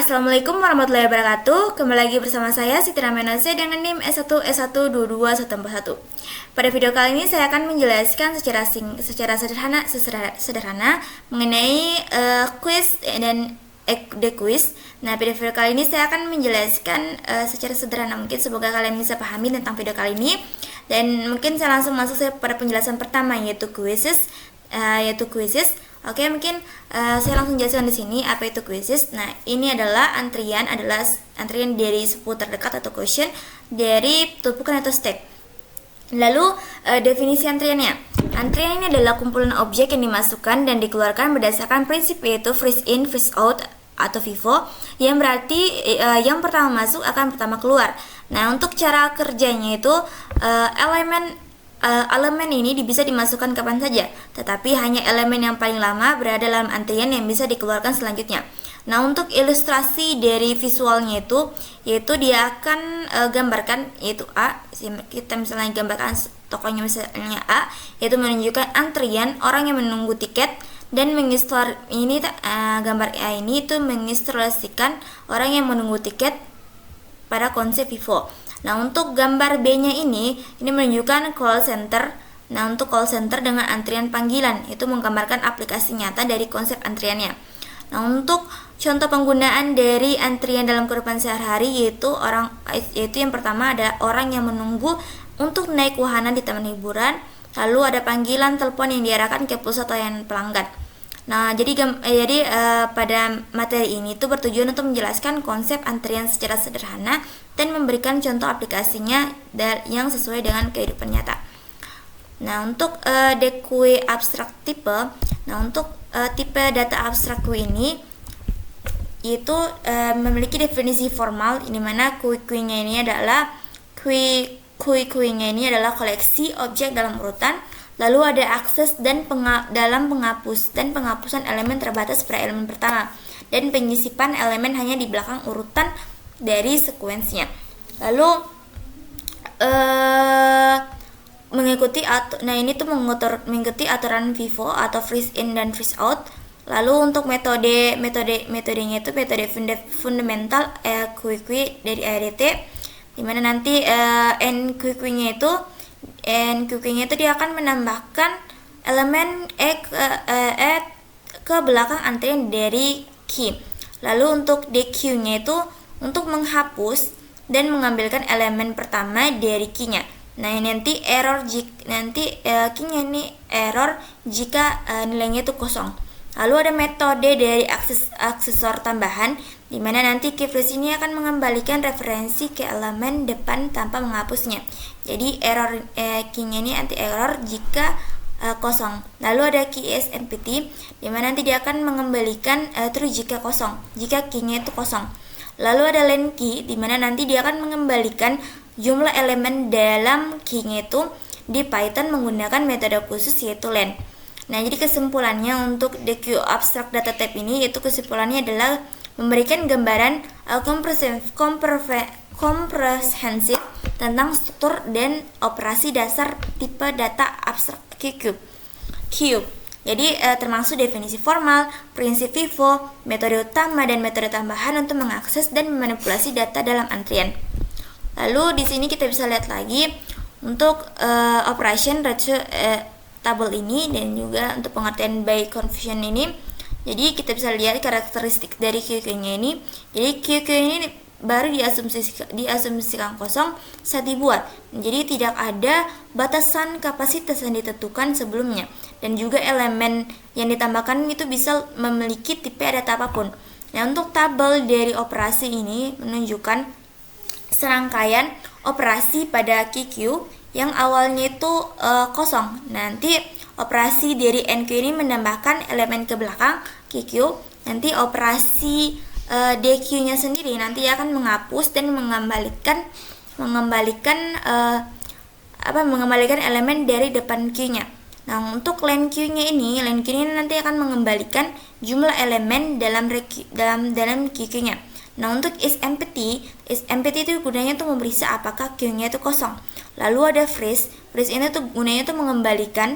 Assalamualaikum warahmatullahi wabarakatuh. Kembali lagi bersama saya Siti Ramenose dengan NIM S1S12241. Pada video kali ini saya akan menjelaskan secara sederhana mengenai quiz dan the quiz. Nah, pada video kali ini saya akan menjelaskan secara sederhana mungkin, semoga kalian bisa pahami tentang video kali ini. Dan mungkin saya langsung masuk pada penjelasan pertama, yaitu quizzes. Oke, mungkin saya langsung jelaskan di sini apa itu quizzes. Nah, ini adalah antrian dari 10 terdekat atau quotient dari tumpukan atau stack. Lalu definisi antriannya. Antrian ini adalah kumpulan objek yang dimasukkan dan dikeluarkan berdasarkan prinsip, yaitu first in, first out atau FIFO, yang berarti yang pertama masuk akan pertama keluar. Nah, untuk cara kerjanya itu elemen ini bisa dimasukkan kapan saja, tetapi hanya elemen yang paling lama berada dalam antrian yang bisa dikeluarkan selanjutnya. Nah, untuk ilustrasi dari visualnya itu, yaitu dia akan gambarkan, yaitu A. Kita misalnya gambarkan tokonya misalnya A, yaitu menunjukkan antrian orang yang menunggu tiket, dan gambar A ini itu mengilustrasikan orang yang menunggu tiket pada konsep FIFO. Nah, untuk gambar B-nya ini menunjukkan call center. Nah, untuk call center dengan antrian panggilan itu menggambarkan aplikasi nyata dari konsep antriannya. Nah, untuk contoh penggunaan dari antrian dalam kehidupan sehari-hari yaitu yang pertama ada orang yang menunggu untuk naik wahana di taman hiburan, lalu ada panggilan telepon yang diarahkan ke pusat layanan pelanggan. Nah, jadi pada materi ini itu bertujuan untuk menjelaskan konsep antrian secara sederhana dan memberikan contoh aplikasinya yang sesuai dengan kehidupan nyata. Nah, untuk DQ abstrak tipe, untuk tipe data abstrak Q ini itu memiliki definisi formal, di mana Q-nya ini adalah Q-nya ini adalah koleksi objek dalam urutan. Lalu ada akses dan penghapusan elemen terbatas pada elemen pertama, dan penyisipan elemen hanya di belakang urutan dari sekuensinya. Lalu mengikuti aturan FIFO atau first in dan first out. Lalu untuk metodenya itu metode fundamental QQ dari ART, dimana nanti NQQ-nya itu dia akan menambahkan elemen ke belakang antrian dari Q. Lalu untuk DQ-nya itu untuk menghapus dan mengambilkan elemen pertama dari Q-nya. Nah, nanti Q-nya ini error jika nilainya itu kosong. Lalu ada metode dari aksesor tambahan, di mana nanti keyphrase ini akan mengembalikan referensi ke elemen depan tanpa menghapusnya. Jadi key-nya ini anti error jika kosong. Lalu ada key is empty, di mana nanti dia akan mengembalikan true jika kosong, jika key-nya itu kosong. Lalu ada len key, di mana nanti dia akan mengembalikan jumlah elemen dalam key-nya itu di Python menggunakan metode khusus, yaitu len. Nah, jadi kesimpulannya untuk DQ abstract data type ini, yaitu kesimpulannya adalah memberikan gambaran komprehensif tentang struktur dan operasi dasar tipe data abstrak Q. Jadi termasuk definisi formal, prinsip FIFO, metode utama dan metode tambahan untuk mengakses dan memanipulasi data dalam antrian. Lalu di sini kita bisa lihat lagi untuk operation ratio tabel ini, dan juga untuk pengertian by confusion ini. Jadi kita bisa lihat karakteristik dari QQ-nya ini. Jadi QQ ini baru diasumsikan kosong saat dibuat. Jadi tidak ada batasan kapasitas yang ditentukan sebelumnya, dan juga elemen yang ditambahkan itu bisa memiliki tipe data apapun. Nah, untuk tabel dari operasi ini menunjukkan serangkaian operasi pada QQ yang awalnya itu kosong. Nanti operasi dari NQ ini menambahkan elemen ke belakang QQ. Nanti operasi DQ-nya sendiri nanti akan menghapus dan mengembalikan elemen dari depan Q-nya. Nah, untuk len Q-nya ini nanti akan mengembalikan jumlah elemen dalam QQ-nya. Nah, untuk is empty itu gunanya untuk memeriksa apakah Q-nya itu kosong. Lalu ada freeze ini tuh gunanya tuh mengembalikan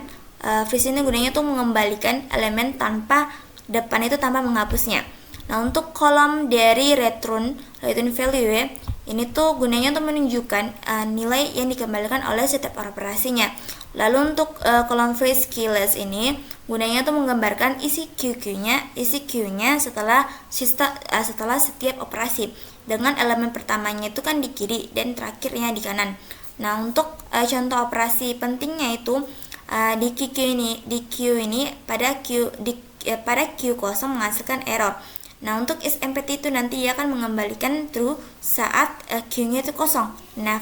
elemen tanpa depan itu tanpa menghapusnya. Nah, untuk kolom dari return value ini tuh gunanya untuk menunjukkan nilai yang dikembalikan oleh setiap operasinya. Lalu untuk kolom phrase keyless ini gunanya untuk menggambarkan isi queue-nya setelah setiap operasi, dengan elemen pertamanya itu kan di kiri dan terakhirnya di kanan. Nah, untuk contoh operasi pentingnya itu di queue ini pada queue kosong menghasilkan error. Nah, untuk is empty itu nanti dia akan mengembalikan true saat queue-nya itu kosong. Nah,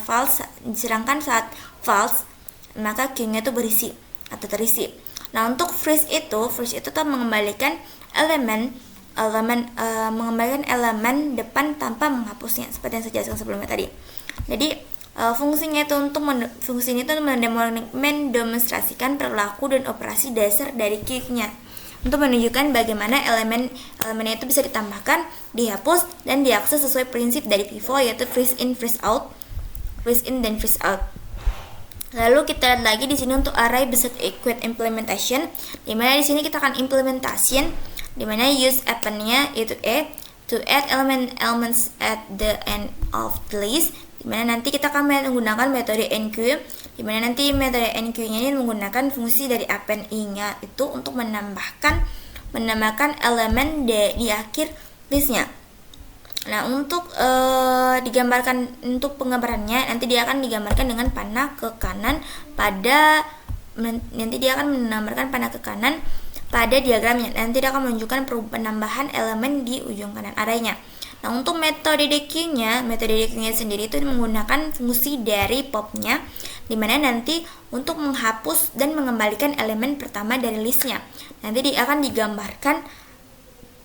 sedangkan saat false maka queue-nya itu berisi atau terisi. Nah, untuk freeze itu tuh mengembalikan elemen depan tanpa menghapusnya, seperti yang saya jelaskan sebelumnya tadi. Jadi fungsinya itu mendemonstrasikan perilaku dan operasi dasar dari queue-nya, untuk menunjukkan bagaimana elemennya itu bisa ditambahkan, dihapus, dan diakses sesuai prinsip dari FIFO, yaitu freeze in, freeze out, freeze in dan freeze out. Lalu kita lihat lagi di sini untuk array beset equate implementation, di mana di sini kita akan implementation, di mana use append-nya yaitu to add elements at the end of the list, di mana nanti kita akan menggunakan metode enqueue, di mana nanti metode enqueue-nya ini menggunakan fungsi dari append i-nya itu untuk menambahkan elemen di akhir listnya. Nah, untuk penggambarannya nanti dia akan digambarkan dengan panah ke kanan pada diagramnya. Nanti dia akan menunjukkan penambahan elemen di ujung kanan arraynya. Nah, untuk metode dequeue-nya sendiri itu menggunakan fungsi dari pop-nya, di mana nanti untuk menghapus dan mengembalikan elemen pertama dari listnya. Nanti dia akan digambarkan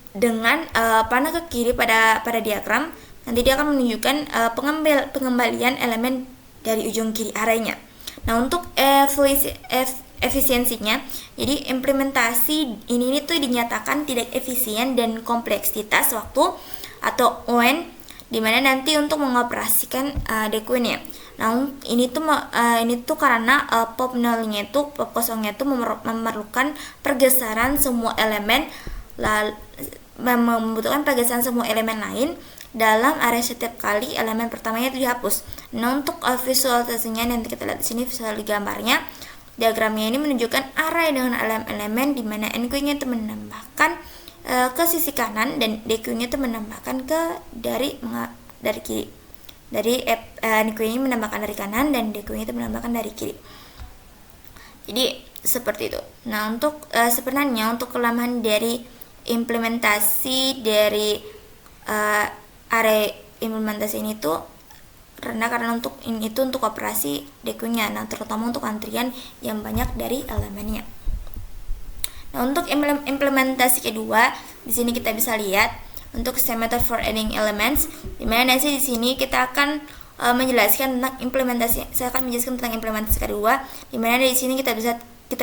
dengan panah ke kiri pada diagram. Nanti dia akan menunjukkan pengembalian elemen dari ujung kiri arraynya. Nah, untuk efisiensinya, jadi implementasi ini tuh dinyatakan tidak efisien dan kompleksitas waktu atau when, dimana nanti untuk mengoperasikan dequeue-nya. Nah, ini tuh karena pop kosongnya itu memerlukan pergeseran semua elemen, membutuhkan pergeseran semua elemen lain dalam area setiap kali elemen pertamanya itu dihapus. Nah, untuk visualisasinya nanti kita lihat di sini visual gambarnya. Diagramnya ini menunjukkan array dengan elemen-elemen di mana enqueue-nya itu menambahkan ke sisi kanan dan dequeue-nya itu menambahkan dari kiri. Dari enqueue-nya menambahkan dari kanan dan dequeue-nya itu menambahkan dari kiri. Jadi seperti itu. Nah, untuk sebenarnya untuk kelemahan dari implementasi dari array implementasi ini tuh karena untuk operasi dequeue-nya, nah terutama untuk antrian yang banyak dari elemennya. Nah, untuk implementasi kedua, di sini kita bisa lihat untuk method for adding elements, di mana nanti di sini kita akan menjelaskan tentang implementasi. Saya akan menjelaskan tentang implementasi kedua, di mana di sini kita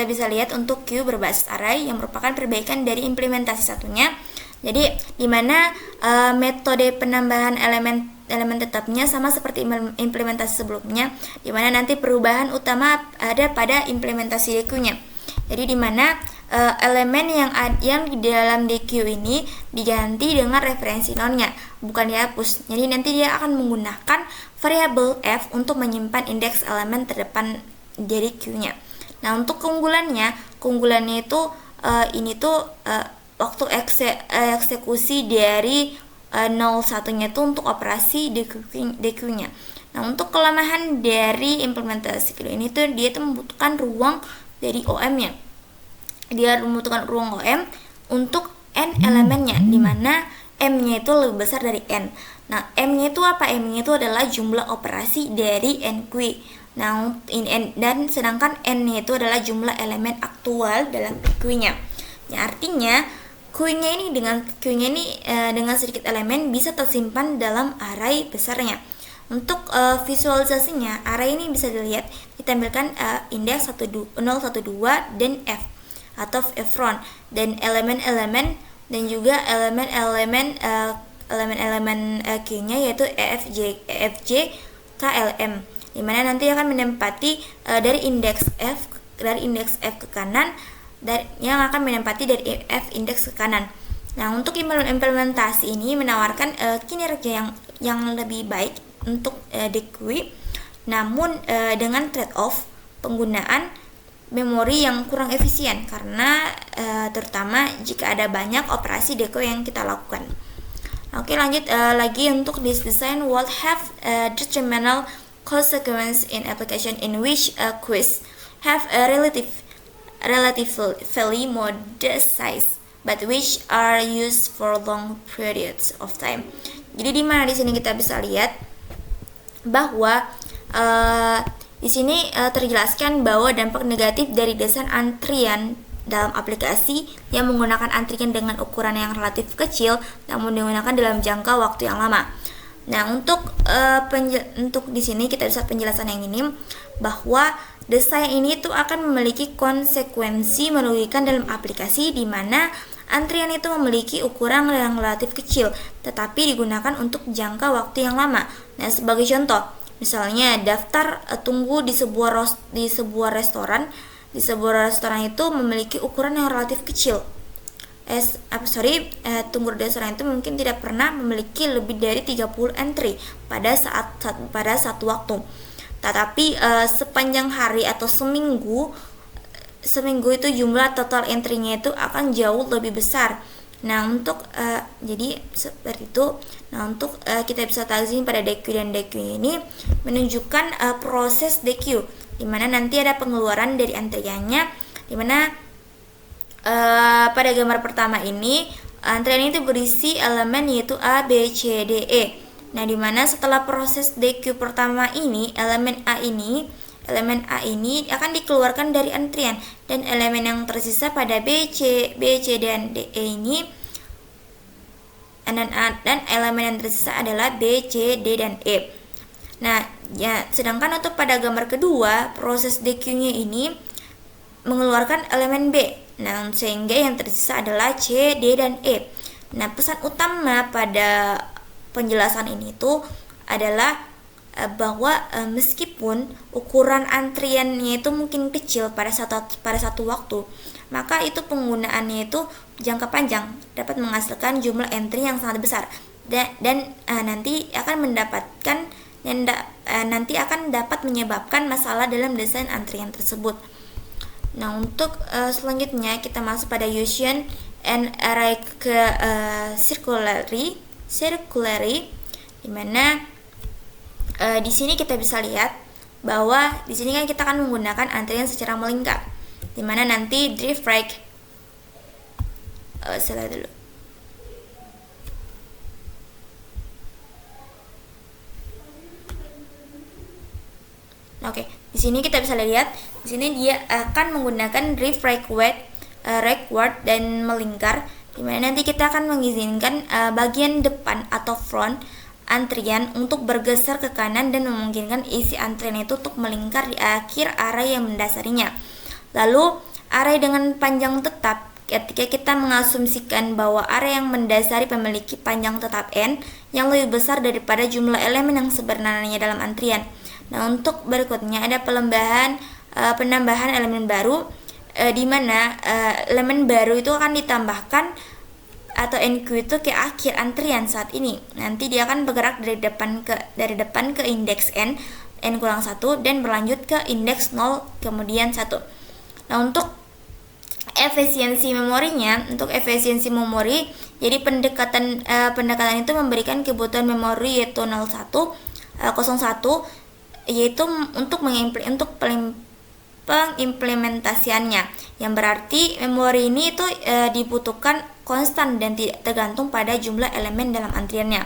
bisa lihat untuk queue berbasis array yang merupakan perbaikan dari implementasi satunya. Jadi di mana metode penambahan elemen tetapnya sama seperti implementasi sebelumnya, di mana nanti perubahan utama ada pada implementasi dequeue-nya. Jadi di mana elemen yang di dalam dequeue ini diganti dengan referensi nonnya, bukan dihapus. Jadi nanti dia akan menggunakan variabel f untuk menyimpan indeks elemen terdepan dari queue-nya. Nah, untuk keunggulannya itu waktu eksekusi dari 01-nya itu untuk operasi dequeue-nya. Nah, untuk kelemahan dari implementasi kedua ini tuh dia tuh membutuhkan ruang dari OM-nya. Dia membutuhkan ruang OM untuk n elemennya, di mana M-nya itu lebih besar dari n. Nah, M-nya itu apa? M-nya itu adalah jumlah operasi dari enqueue. Nah, dan sedangkan n-nya itu adalah jumlah elemen aktual dalam queue-nya. Ya, artinya queue-nya ini dengan sedikit elemen bisa tersimpan dalam array besarnya. Untuk visualisasinya, array ini bisa ditampilkan indeks 012 dan f atau front, dan elemen-elemen dan juga elemen-elemen queue-nya yaitu EFJ, KLM, di mana nanti akan menempati dari indeks f ke kanan, dan yang akan menempati dari f indeks ke kanan. Nah, untuk implementasi ini menawarkan kinerja yang lebih baik untuk DQI, namun dengan trade-off penggunaan memori yang kurang efisien karena terutama jika ada banyak operasi DQI yang kita lakukan. Oke, lanjut lagi untuk this design will have detrimental consequence in application in which a quiz have a relatively modest size but which are used for long periods of time. Jadi di mana di sini kita bisa lihat bahwa di sini terjelaskan bahwa dampak negatif dari desain antrian dalam aplikasi yang menggunakan antrian dengan ukuran yang relatif kecil namun digunakan dalam jangka waktu yang lama. Nah, untuk di sini kita bisa penjelasan yang ini bahwa desain ini tuh akan memiliki konsekuensi merugikan dalam aplikasi di mana antrian itu memiliki ukuran yang relatif kecil tetapi digunakan untuk jangka waktu yang lama. Nah, sebagai contoh, misalnya daftar tunggu di sebuah restoran itu memiliki ukuran yang relatif kecil. Tunggu di restoran itu mungkin tidak pernah memiliki lebih dari 30 entry pada satu waktu. Tetapi sepanjang hari atau seminggu itu jumlah total entry-nya itu akan jauh lebih besar. Nah, untuk jadi seperti itu. Nah, untuk kita bisa tahu pada DQ dan DQ ini menunjukkan proses DQ di mana nanti ada pengeluaran dari antriannya, di mana pada gambar pertama ini antrian itu berisi elemen yaitu A, B, C, D, E. Nah, di mana setelah proses DQ pertama ini elemen A ini akan dikeluarkan dari antrian dan elemen yang tersisa pada B, C, dan D, E ini dan elemen yang tersisa adalah B, C, D, dan E. Nah, ya, sedangkan untuk pada gambar kedua, proses DQ-nya ini mengeluarkan elemen B. Nah, sehingga yang tersisa adalah C, D, dan E. Nah, pesan utama pada penjelasan ini tuh adalah bahwa meskipun ukuran antriannya itu mungkin kecil pada satu waktu, maka itu penggunaannya itu jangka panjang dapat menghasilkan jumlah entry yang sangat besar dan nanti akan dapat menyebabkan masalah dalam desain antrian tersebut. Nah, untuk selanjutnya kita masuk pada Gaussian and array circulary, di mana di sini kita bisa lihat bahwa di sini kan kita akan menggunakan antrian secara melingkar, di mana nanti drift right dulu. Oke, di sini kita bisa lihat, di sini dia akan menggunakan drift backward dan melingkar, di mana nanti kita akan mengizinkan bagian depan atau front antrian untuk bergeser ke kanan dan memungkinkan isi antrian itu untuk melingkar di akhir array yang mendasarinya. Lalu array dengan panjang tetap, ketika kita mengasumsikan bahwa array yang mendasari memiliki panjang tetap n yang lebih besar daripada jumlah elemen yang sebenarnya dalam antrian. Nah, untuk berikutnya ada penambahan elemen baru, di mana elemen baru itu akan ditambahkan atau NQ itu ke akhir antrian saat ini. Nanti dia akan bergerak dari depan ke indeks n kurang 1 dan berlanjut ke indeks 0 kemudian 1. Nah, untuk efisiensi memori, jadi pendekatan itu memberikan kebutuhan memori yaitu 01 yaitu untuk pengimplementasiannya, yang berarti memori ini itu dibutuhkan konstan dan tidak tergantung pada jumlah elemen dalam antriannya.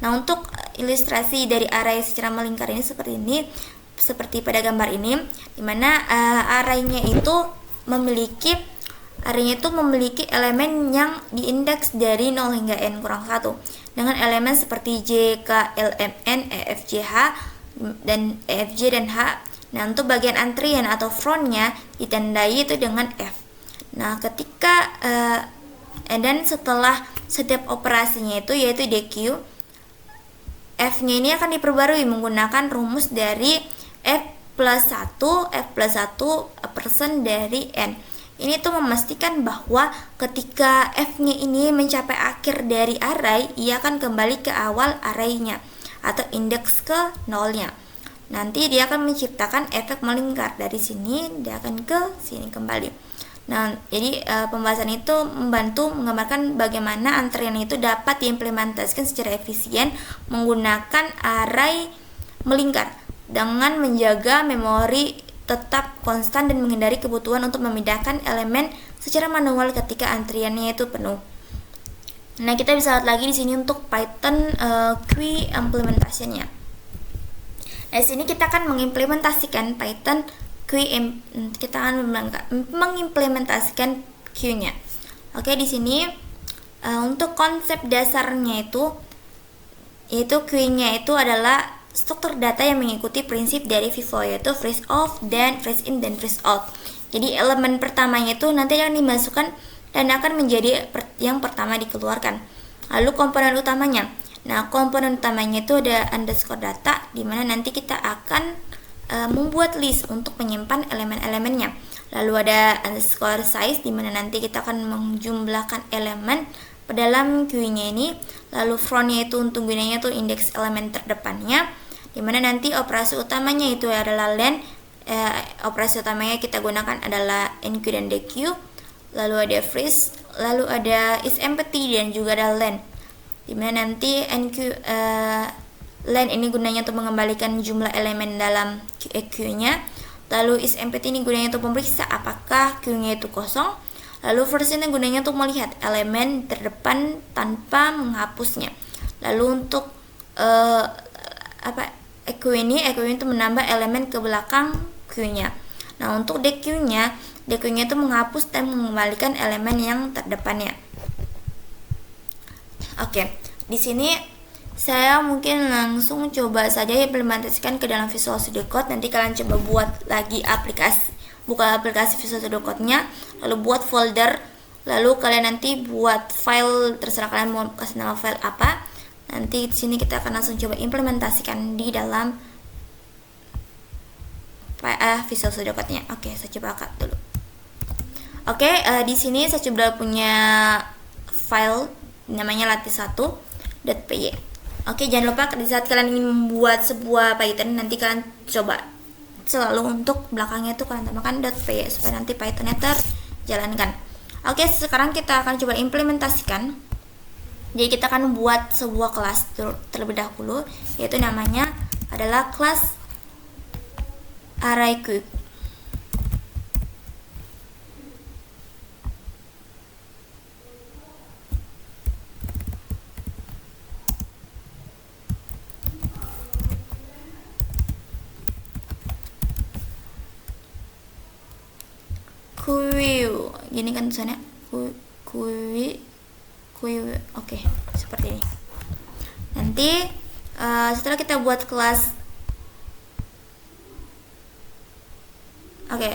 Nah, untuk ilustrasi dari array secara melingkar ini seperti pada gambar ini, di mana arraynya itu memiliki elemen yang diindeks dari 0 hingga n kurang 1 dengan elemen seperti J, K, L, M, N, E, F, J, H dan E, F, J, dan H. Nah, untuk bagian antrian atau frontnya ditandai itu dengan F. Nah, ketika dan setelah setiap operasinya itu yaitu DQ, F-nya ini akan diperbarui menggunakan rumus dari F plus 1 persen dari N, Ini tuh memastikan bahwa ketika f-nya ini mencapai akhir dari array, ia akan kembali ke awal array-nya atau indeks ke nolnya. Nanti dia akan menciptakan efek melingkar, dari sini dia akan ke sini kembali. Nah, jadi pembahasan itu membantu menggambarkan bagaimana antrian itu dapat diimplementasikan secara efisien menggunakan array melingkar dengan menjaga memori tetap konstan dan menghindari kebutuhan untuk memindahkan elemen secara manual ketika antriannya itu penuh. Nah, kita bisa lihat lagi di sini untuk Python queue implementation-nya. Nah, di sini kita akan mengimplementasikan Python queue, kita akan mengimplementasikan queue-nya. Oke, di sini untuk konsep dasarnya itu yaitu queue-nya itu adalah struktur data yang mengikuti prinsip dari FIFO, yaitu first of, then first in, then first out. Jadi elemen pertamanya itu nanti akan dimasukkan dan akan menjadi yang pertama dikeluarkan. Lalu komponen utamanya. Nah, komponen utamanya itu ada underscore data, di mana nanti kita akan membuat list untuk menyimpan elemen-elemennya. Lalu ada underscore size, di mana nanti kita akan menjumlahkan elemen pada dalam queue-nya ini. Lalu from-nya itu untuk gunanya itu indeks elemen terdepannya, dimana nanti operasi utamanya itu adalah len. Operasi utamanya kita gunakan adalah enq dan deq. Lalu ada freeze, lalu ada isEmpty dan juga ada len, dimana nanti len ini gunanya untuk mengembalikan jumlah elemen dalam queue-nya. Lalu isEmpty ini gunanya untuk memeriksa apakah queue-nya itu kosong. Lalu first ini gunanya untuk melihat elemen terdepan tanpa menghapusnya. Lalu untuk echo ini itu menambah elemen ke belakang queue-nya. Nah, untuk deq-nya itu menghapus dan mengembalikan elemen yang terdepannya. Oke, di sini saya mungkin langsung coba saja implementasikan ke dalam Visual Studio Code. Nanti kalian coba buat lagi buka aplikasi Visual Studio Code-nya, lalu buat folder, lalu kalian nanti buat file, terserah kalian mau kasih nama file apa. Nanti di sini kita akan langsung coba implementasikan di dalam Visual Studio Code-nya. Oke, saya coba angkat dulu. Oke, di sini saya coba punya file namanya lattice1.py. Oke, jangan lupa di saat kalian ingin membuat sebuah Python, nanti kalian coba selalu untuk belakangnya itu kalian tambahkan .py supaya nanti Pythonnya terjalankan. Oke, sekarang kita akan coba implementasikan. Jadi kita akan buat sebuah kelas terlebih dahulu, yaitu namanya adalah kelas ArrayQueue. Queue, gini kan tulisannya queue. Oke, seperti ini. Nanti setelah kita buat kelas,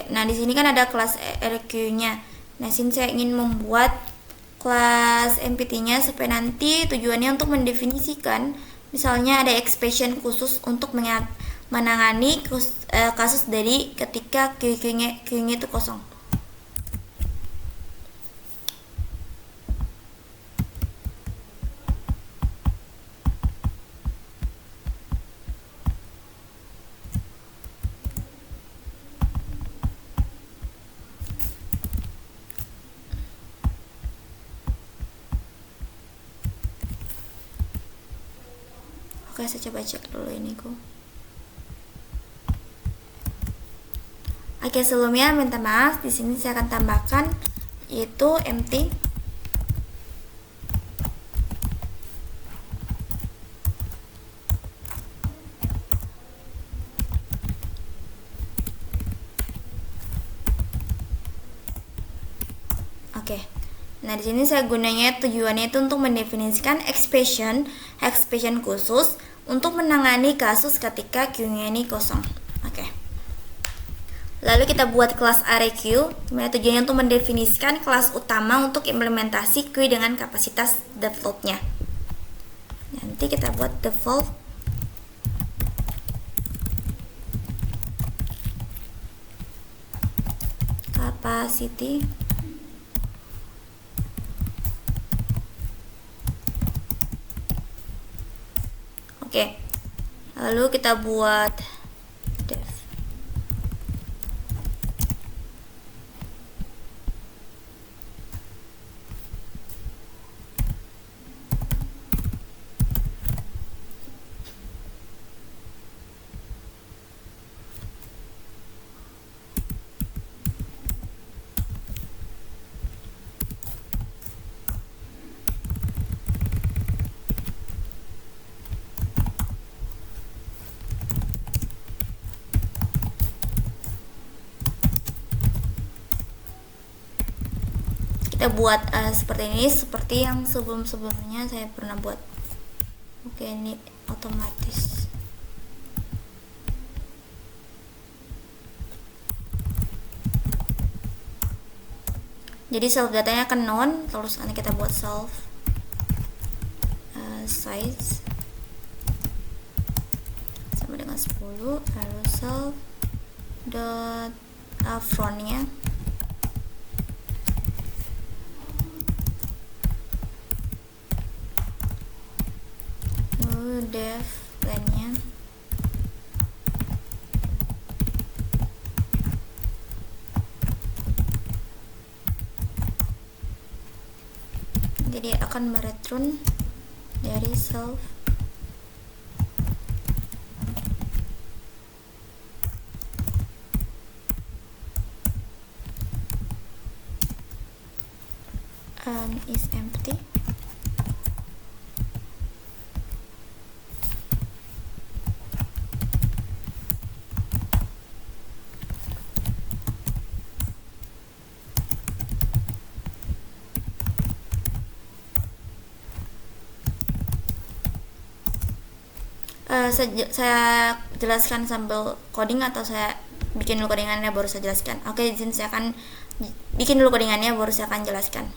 nah di sini kan ada kelas RQ-nya. Nah, sini saya ingin membuat kelas empty-nya supaya nanti tujuannya untuk mendefinisikan, misalnya ada expression khusus untuk menangani kasus dari ketika queue-nya itu kosong. Oke, saya coba cek dulu ini kok. Oke, sebelumnya minta maaf, di sini saya akan tambahkan yaitu empty. Oke. Nah, di sini saya gunanya tujuannya itu untuk mendefinisikan expression khusus untuk menangani kasus ketika queue-nya ini kosong. Oke. Lalu kita buat kelas ArrayQueue, dimana tujuannya untuk mendefinisikan kelas utama untuk implementasi queue dengan kapasitas default-nya. Nanti kita buat default capacity. Oke, lalu kita buat def. Kita buat seperti ini, seperti yang sebelumnya saya pernah buat. Oke, ini otomatis. Jadi self datanya akan non, terus nanti kita buat self size sama dengan 10, lalu self dot frontnya def lainnya jadi akan mereturn dari self is empty. Saya jelaskan sambil coding atau saya bikin dulu codingannya baru saya jelaskan? Oke, izin saya akan bikin dulu codingannya baru saya akan jelaskan.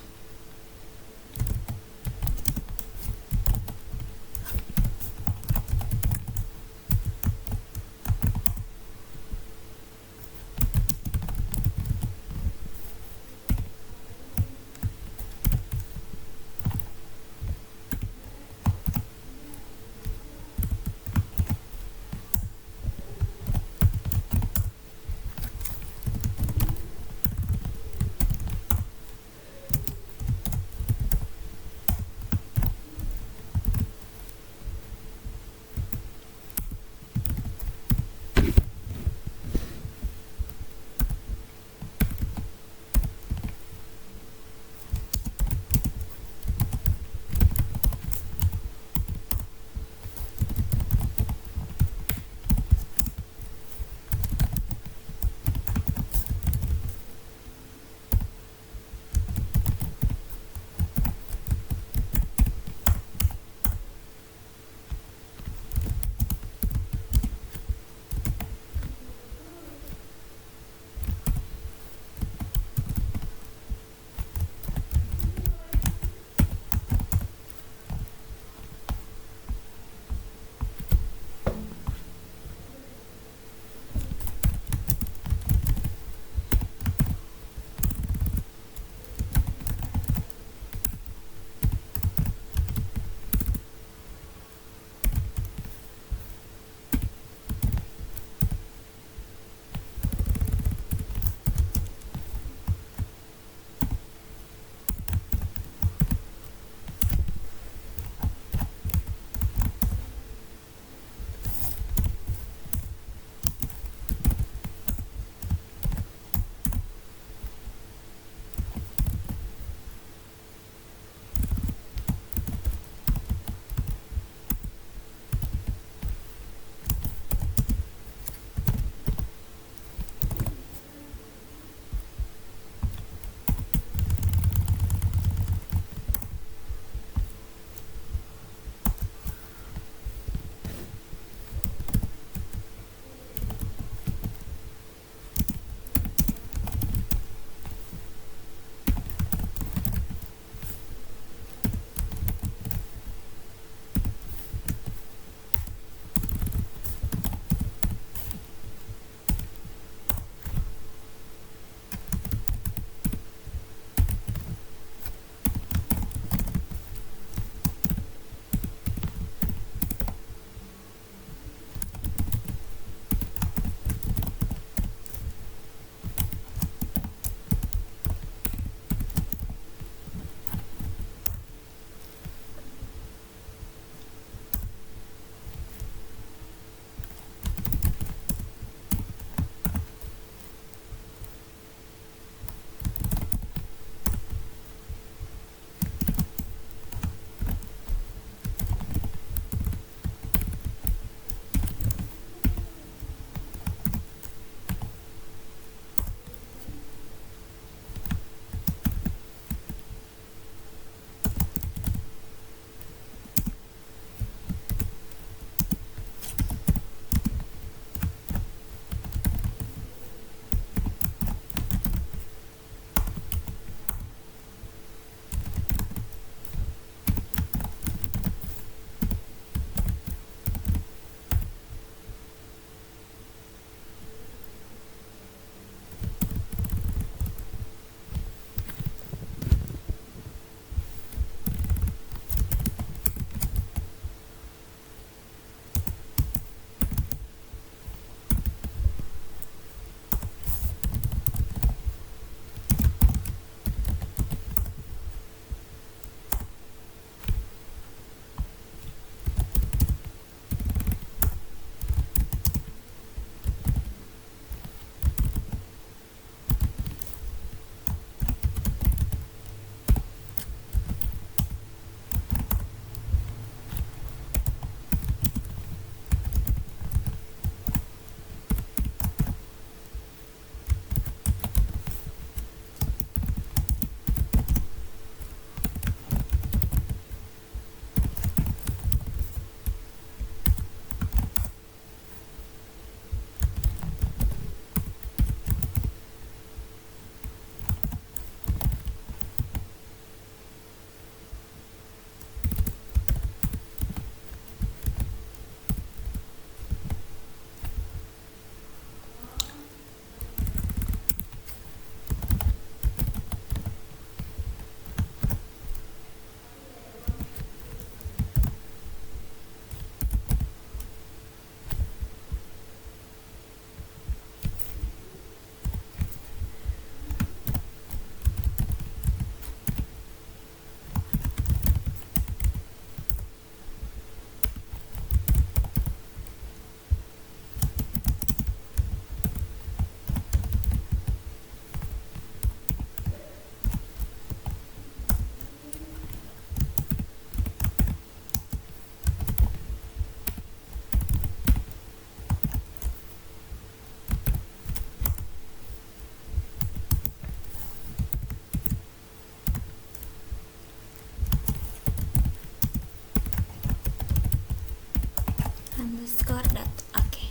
underscore data. Oke.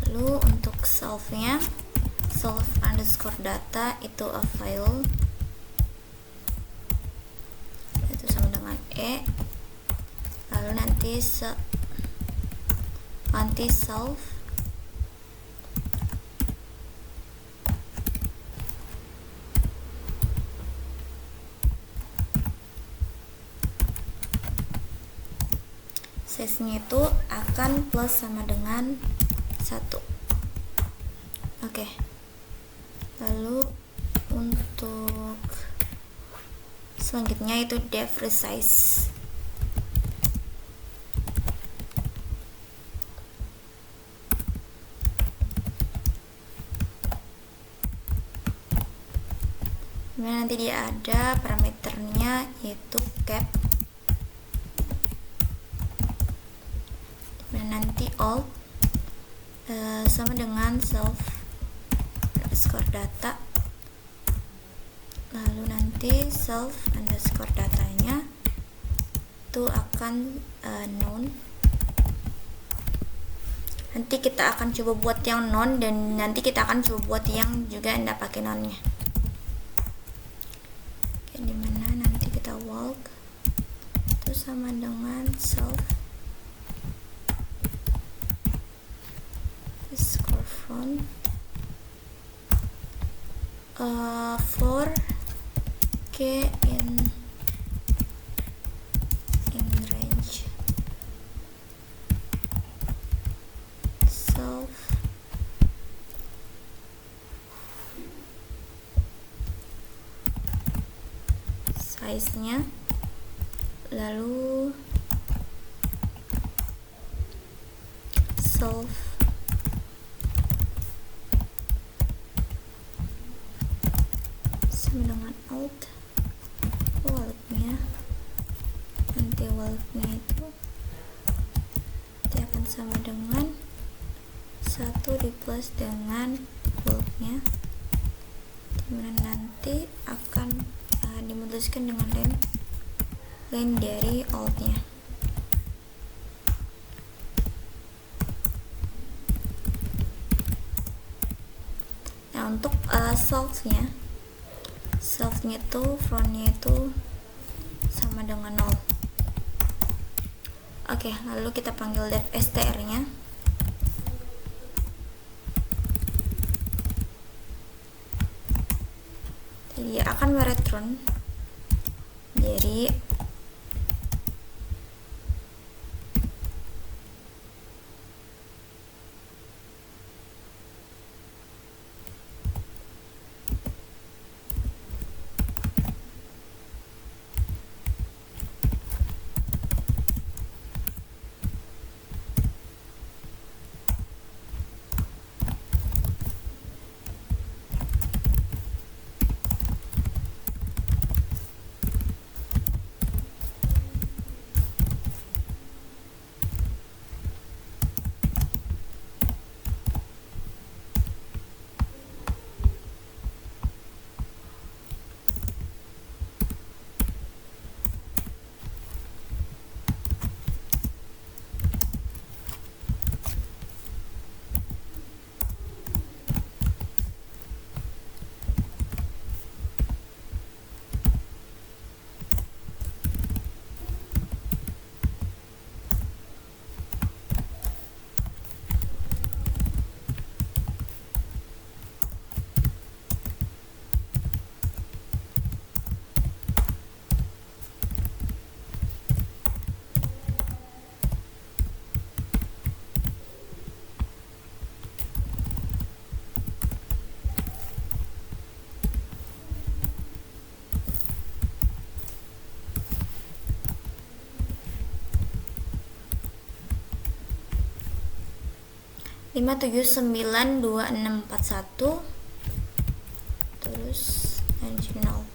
Lalu untuk self-nya, self underscore data itu a file, itu sama dengan lalu nanti self size-nya itu akan plus sama dengan 1. Oke. Lalu untuk selanjutnya itu def resize. Kemudian nanti dia ada parameternya yaitu cap. Dan nanti alt sama dengan self underscore data, lalu nanti self underscore datanya itu akan known. Nanti kita akan coba buat yang known dan nanti kita akan coba buat yang juga enggak pakai knownnya. Oke, dimana nanti kita walk itu sama dengan self font for k in range self size-nya, lalu self sama dengan alt wallet-nya, nanti wallet-nya itu nanti akan sama dengan 1 di plus dengan wallet-nya, dimana nanti akan dimutuskan dengan line dari alt-nya. Nah, untuk self-nya itu frontnya itu sama dengan 0. Oke, lalu kita panggil def str-nya. Jadi akan mereturn jadi lima tujuh sembilan dua enam empat satu terus original.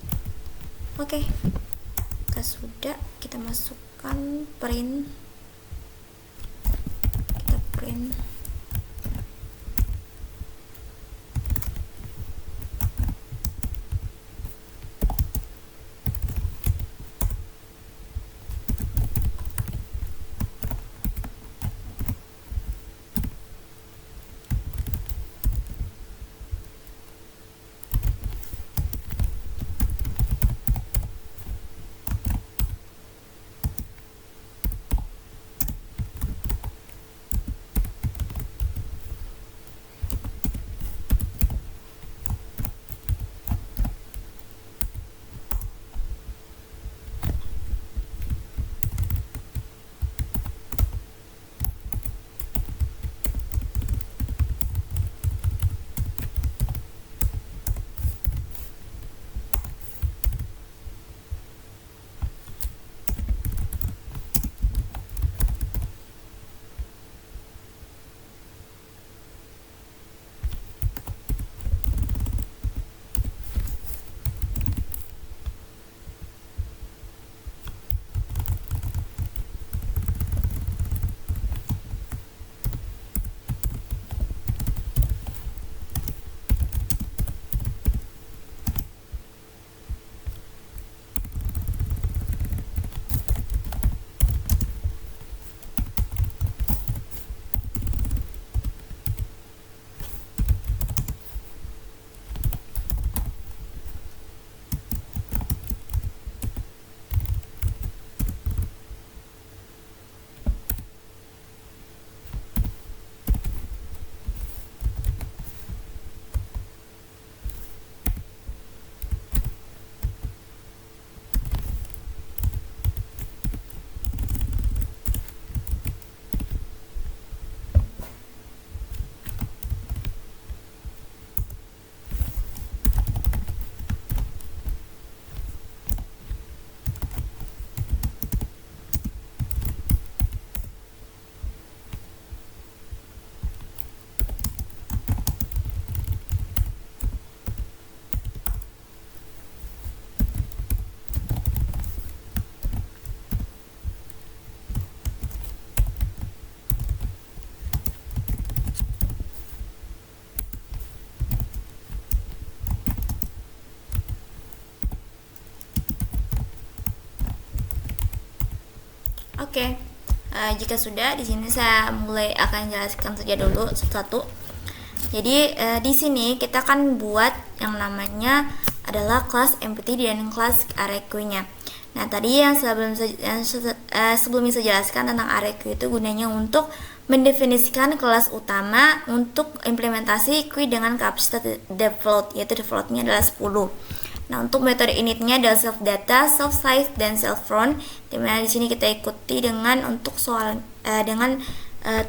Oke, jika sudah kita masukkan print, kita print Oke. Jika sudah, di sini saya mulai akan jelaskan saja dulu satu-satu. Jadi di sini kita akan buat yang namanya adalah kelas empty dan kelas array queue-nya. Nah, tadi yang sebelumnya saya jelaskan tentang array queue itu gunanya untuk mendefinisikan kelas utama untuk implementasi queue dengan kapasitas default, yaitu defaultnya adalah 10. Nah, untuk metode initnya adalah self data, self size, dan self run. Dimana di sini kita ikuti dengan untuk soal dengan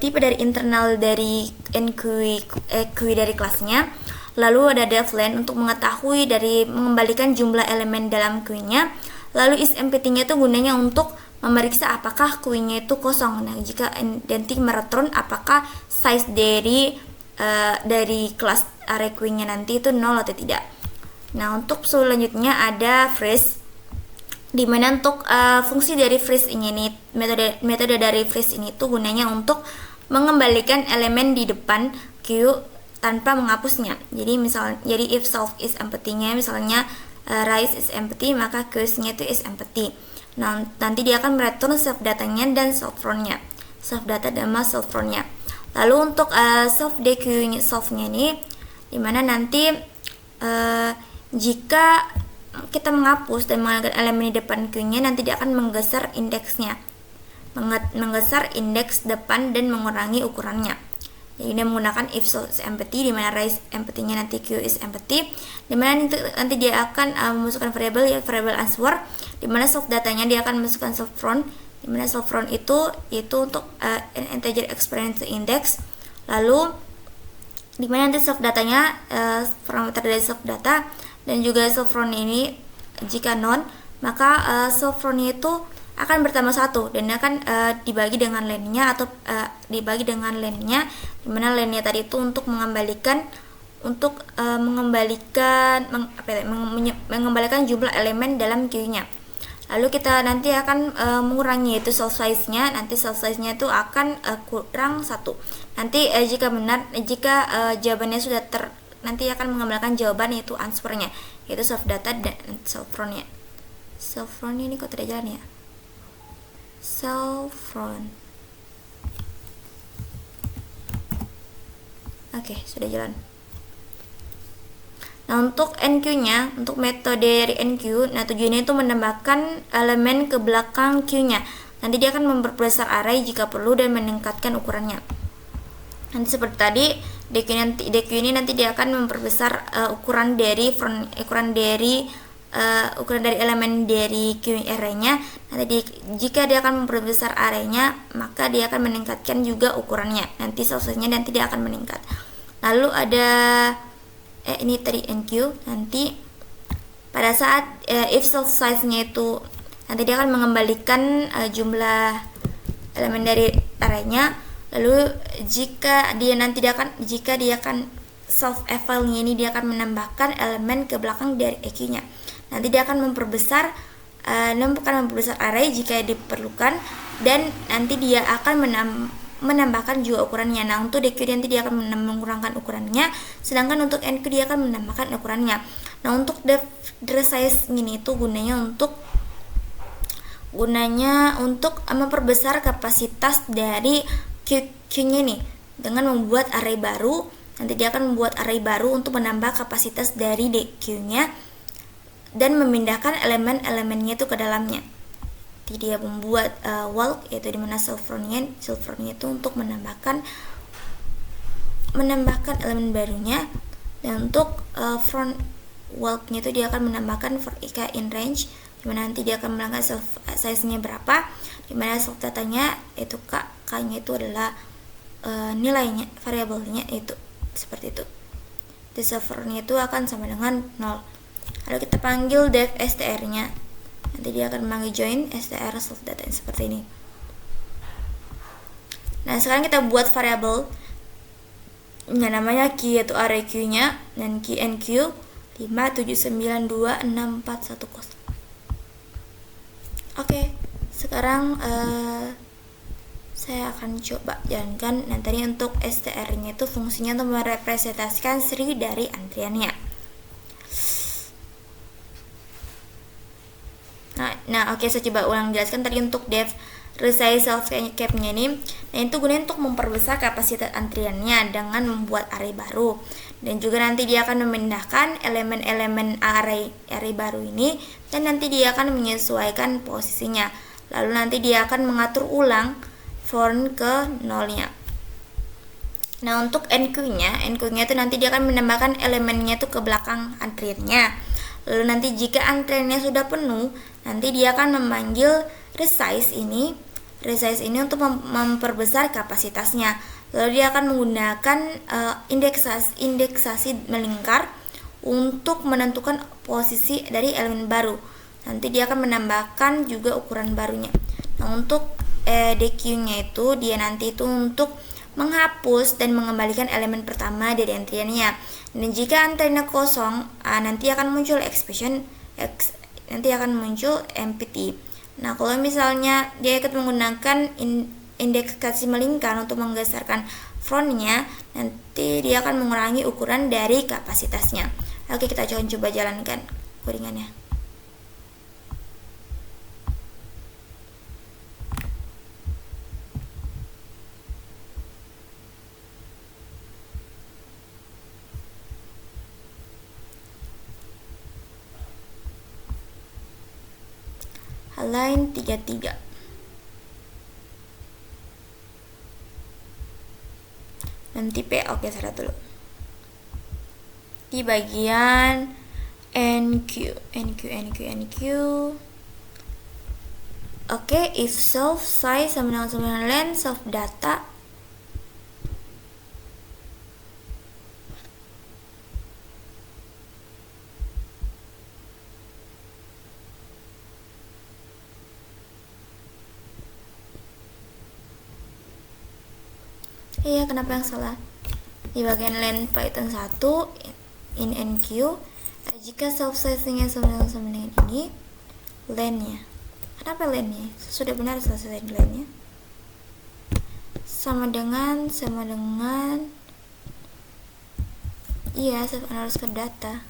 tipe dari internal dari queue dari kelasnya. Lalu ada deflen untuk mengetahui dari mengembalikan jumlah elemen dalam queue-nya. Lalu isEmpty-nya itu gunanya untuk memeriksa apakah queue-nya itu kosong. Nah, jika nanti mereturn apakah size dari kelas array queue-nya nanti itu 0 atau tidak. Nah, untuk selanjutnya ada freeze, dimana untuk fungsi dari freeze ini metode dari freeze ini tuh gunanya untuk mengembalikan elemen di depan queue tanpa menghapusnya. Jadi if self is empty-nya misalnya rise is empty, maka queue-nya itu is empty. Nah, nanti dia akan mereturn self datanya dan self run-nya. Self data dan self run-nya. Lalu untuk self dequeue-nya self-nya ini dimana nanti jika kita menghapus dan menggunakan elemen di depan queue-nya, nanti dia akan menggeser indeksnya, menggeser indeks depan dan mengurangi ukurannya. Jadi dia menggunakan if so is empty, di mana rise empty-nya nanti queue is empty, di mana nanti dia akan memasukkan variabel variabel answer, di mana self datanya dia akan memasukkan self run, di mana self run itu untuk integer experience index. Lalu di mana nanti self datanya parameter dari self data dan juga self run ini jika non, maka self run itu akan bertambah 1 dan akan dibagi dengan len-nya atau dibagi dengan len-nya, dimana len-nya tadi itu untuk mengembalikan jumlah elemen dalam queue-nya. Lalu kita nanti akan mengurangi itu self size-nya. Nanti self size-nya itu akan kurang 1. Nanti jika jawabannya sudah nanti akan mengembalikan jawaban, yaitu answer-nya, yaitu self data dan self run-nya. Self run ini kok tidak jalan ya? Self run. Oke, sudah jalan. Nah, untuk NQ-nya, untuk metode dari NQ, nah tujuannya itu menambahkan elemen ke belakang queue-nya. Nanti dia akan memperbesar array jika perlu dan meningkatkan ukurannya. Nanti seperti tadi, DQ ini nanti dia akan memperbesar ukuran dari elemen dari queue array-nya. Nanti jika dia akan memperbesar array-nya, maka dia akan meningkatkan juga ukurannya. Nanti selesainya nanti dia akan meningkat. Lalu ada ini tadi NQ. Nanti pada saat if self size-nya itu nanti dia akan mengembalikan jumlah elemen dari array-nya. Lalu jika dia akan self eval-nya ini dia akan menambahkan elemen ke belakang dari EQ-nya. Nanti dia akan memperbesar array jika diperlukan, dan nanti dia akan menambahkan juga ukurannya. Nah, untuk DQ nanti dia akan mengurangkan ukurannya, sedangkan untuk NQ dia akan menambahkan ukurannya. Nah, untuk size ini itu gunanya untuk memperbesar kapasitas dari queue-nya nih dengan membuat array baru. Nanti dia akan membuat array baru untuk menambah kapasitas dari queue-nya dan memindahkan elemen-elemennya itu ke dalamnya. Jadi dia membuat walk, yaitu dimana self run-nya itu untuk menambahkan elemen barunya, dan untuk front walk-nya itu dia akan menambahkan for in range, dimana nanti dia akan menambahkan self size-nya berapa, dimana self datanya itu k-nya itu adalah nilainya, variabelnya itu seperti itu. Di self run-nya itu akan sama dengan 0. Lalu kita panggil def str-nya, nanti dia akan memanggil join str self data seperti ini. Nah, sekarang kita buat variabel yang namanya key, yaitu array queue-nya, dan key NQ 5792641. Oke, sekarang saya akan coba jalankan. Nah, tadi untuk str-nya itu fungsinya untuk merepresentasikan seri dari antriannya. Nah, oke, saya coba ulang jelaskan. Tadi untuk def resize self cap-nya ini. Nah, itu gunanya untuk memperbesar kapasitas antriannya dengan membuat array baru. Dan juga nanti dia akan memindahkan elemen-elemen array baru ini, dan nanti dia akan menyesuaikan posisinya. Lalu nanti dia akan mengatur ulang form ke nolnya. Nah, untuk enqueue-nya itu nanti dia akan menambahkan elemennya itu ke belakang antriannya. Lalu nanti jika antriannya sudah penuh, nanti dia akan memanggil resize ini untuk memperbesar kapasitasnya. Lalu dia akan menggunakan indeksasi melingkar untuk menentukan posisi dari elemen baru. Nanti dia akan menambahkan juga ukuran barunya. Nah, untuk dequeue-nya itu dia nanti itu untuk menghapus dan mengembalikan elemen pertama dari antriannya. Dan jika antriannya kosong, nanti akan muncul expression nanti akan muncul empty. Nah, kalau misalnya dia ikut menggunakan indeksasi melingkar untuk menggeserkan frontnya, nanti dia akan mengurangi ukuran dari kapasitasnya. Oke, kita coba jalankan codingannya. Line 33. Nanti oke, saya dulu. Di bagian NQ. Oke, if self size sama dengan len self data. Iya, kenapa yang salah? Di bagian len Python 1 in NQ, jika self size-nya sama dengan ini, len-nya. Kenapa len-nya? Sudah benar selesai len-nya. Sama dengan iya, self underscore data.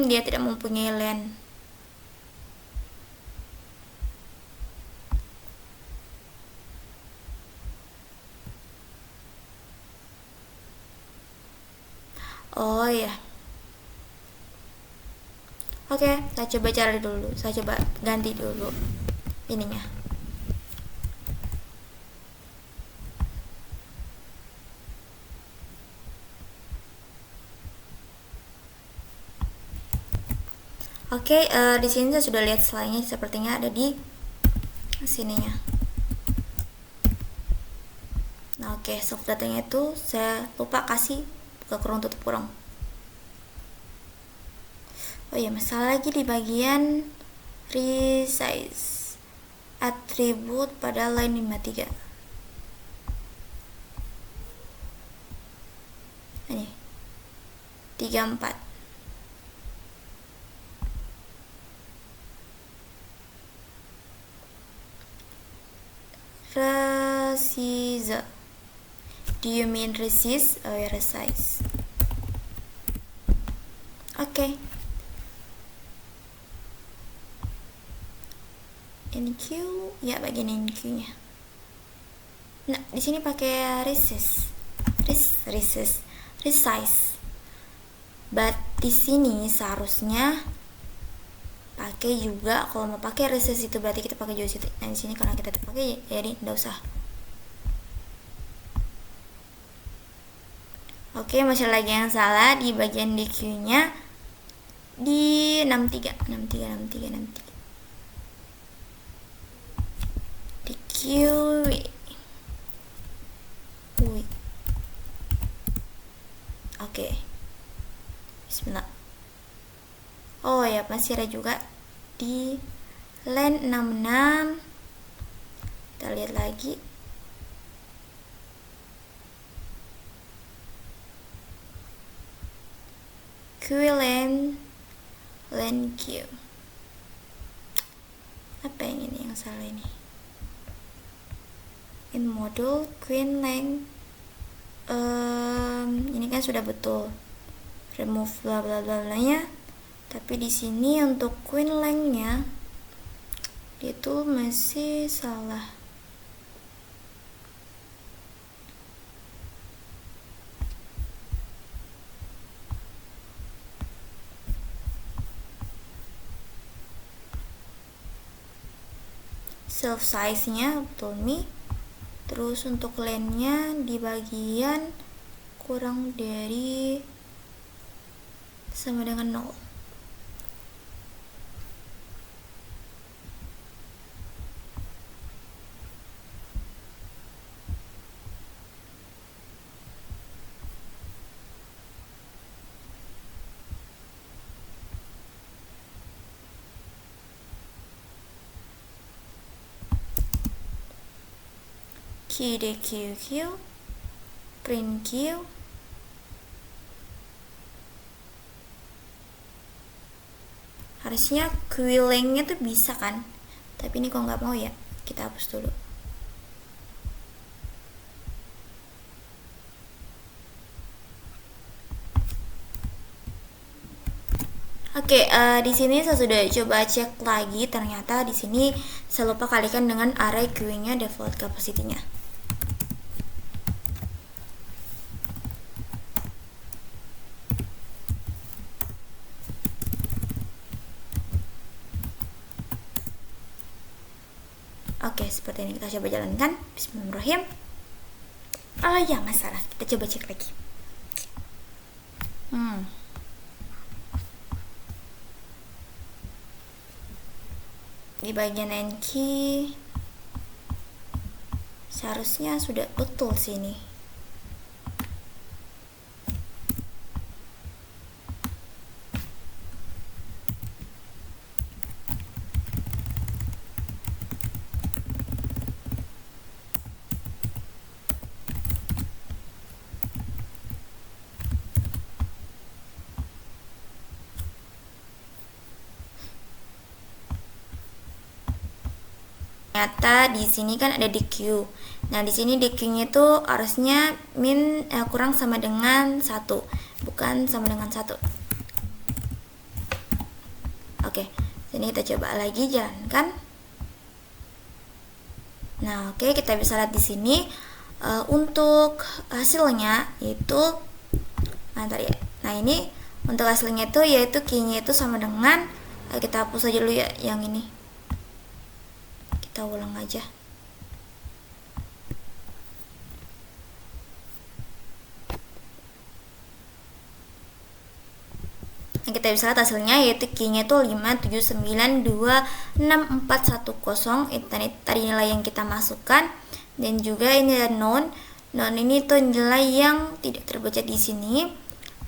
Dia tidak mempunyai len. Oh ya. Oke, saya coba cari dulu. Saya coba ganti dulu ininya. Oke, di sini saya sudah lihat slide-nya, sepertinya ada di sininya. Nah, oke, soft datanya itu saya lupa kasih buka kurung tutup kurung. Oh iya, masalah lagi di bagian resize atribut pada line 53. Ini 34. Resize. Do you mean resist or resize? Oke. NQ, ya bagian NQ-nya. Nah, di sini pakai resize. But di sini seharusnya pakai juga, kalau mau pakai resize itu berarti kita pakai juga situ. Nah, di sini karena kita pakai, jadi enggak usah. Oke, masih lagi yang salah di bagian DQ-nya di 63. DQ. Oke. Bismillah. Oh ya, masih ada juga di len 66. Kita lihat lagi. Len Q. Apa yang ini yang salah ini? in module queen length. Ini kan sudah betul, remove bla bla bla bla nya, tapi di sini untuk queen length nya itu masih salah. Self size nya betul nih. Terus untuk length-nya di bagian kurang dari sama dengan 0. QDQQ, print Q, harusnya quillingnya tuh bisa kan, tapi ini kok nggak mau ya, kita hapus dulu. Oke, di sini saya sudah coba cek lagi, ternyata di sini saya lupa kalikan dengan array queuing-nya default capacity-nya. Oke, seperti ini kita coba jalankan. Bismillahirrahmanirrahim. Ya nggak salah, kita coba cek lagi. Di bagian end key seharusnya sudah betul sini. Ternyata di sini kan ada DQ. Nah, di sini DQ-nya itu harusnya kurang sama dengan 1, bukan sama dengan 1. Oke, sini kita coba lagi jalankan. Nah, oke, kita bisa lihat di sini untuk hasilnya itu ya. Nah, ini untuk hasilnya itu yaitu key-nya itu sama dengan kita hapus aja dulu ya yang ini. Kita ulang aja. Nah, kita bisa lihat hasilnya yaitu key-nya itu 579264110. Itu tadi nilai yang kita masukkan, dan juga ini ada non ini tuh nilai yang tidak terbaca di sini.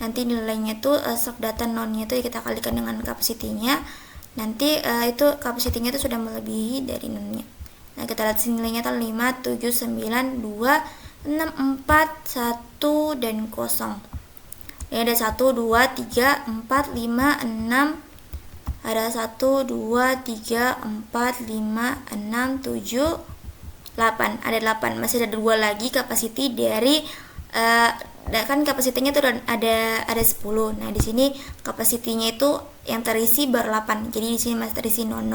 Nanti nilainya tuh subdata non-nya itu kita kalikan dengan capacity-nya. Nanti itu kapasitinya itu sudah melebihi dari nolnya. Nah, kita lihat sini nilainya tuh 5, 7, 9, 2, 6, 4, 1, dan 0. Ini ada 1, 2, 3, 4, 5, 6. Ada 1, 2, 3, 4, 5, 6, 7, 8. Ada 8. Masih ada 2 lagi kapasiti dari kan kapasitinya itu ada 10. Nah, di sini kapasitinya itu yang terisi baru 8. Jadi di sini masih terisi non.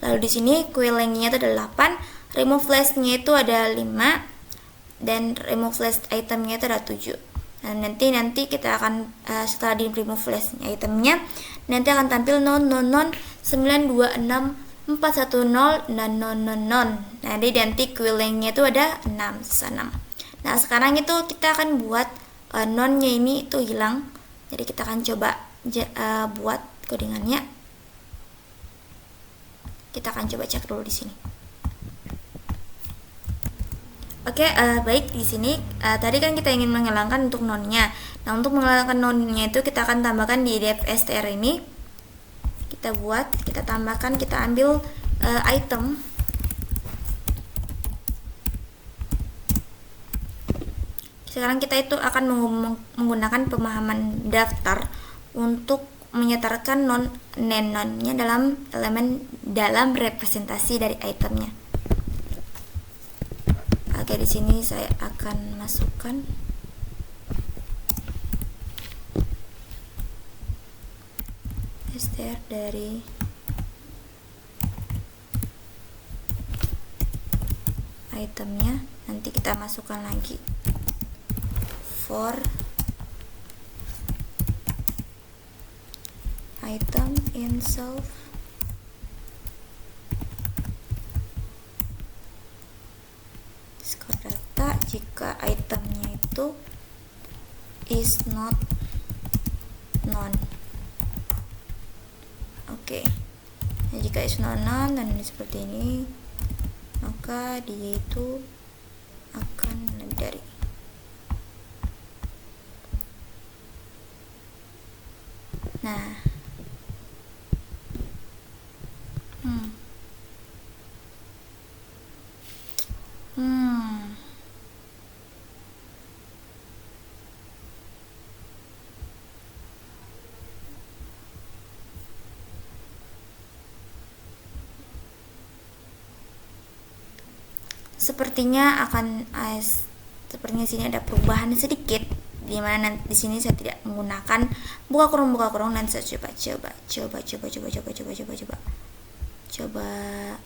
Lalu di sini queuing-nya itu ada 8, remove flash-nya itu ada 5, dan remove flash item-nya itu ada 7. Nah, nanti kita akan setelah di remove flash itemnya nanti akan tampil non 926 410 non. Nah, jadi nanti queuing-nya itu ada 6, sisa 6. Nah, sekarang itu kita akan buat non-nya ini itu hilang. Jadi kita akan coba buat codingannya. Kita akan coba cek dulu di sini. Oke, baik, di sini tadi kan kita ingin menghilangkan untuk non-nya. Nah, untuk menghilangkan non-nya itu kita akan tambahkan di def str ini. Kita tambahkan, kita ambil item. Sekarang kita itu akan menggunakan pemahaman daftar untuk menyetarkan non-nya dalam elemen dalam representasi dari itemnya. Oke, di sini saya akan masukkan str dari itemnya. Nanti kita masukkan lagi for item in self scope data jika itemnya itu is not known. Oke, nah, jika is not known dan ini seperti ini, maka dia itu akan lebih dari. Nah, sepertinya sepertinya sini ada perubahan sedikit, di mana di sini saya tidak menggunakan buka kurung dan saya coba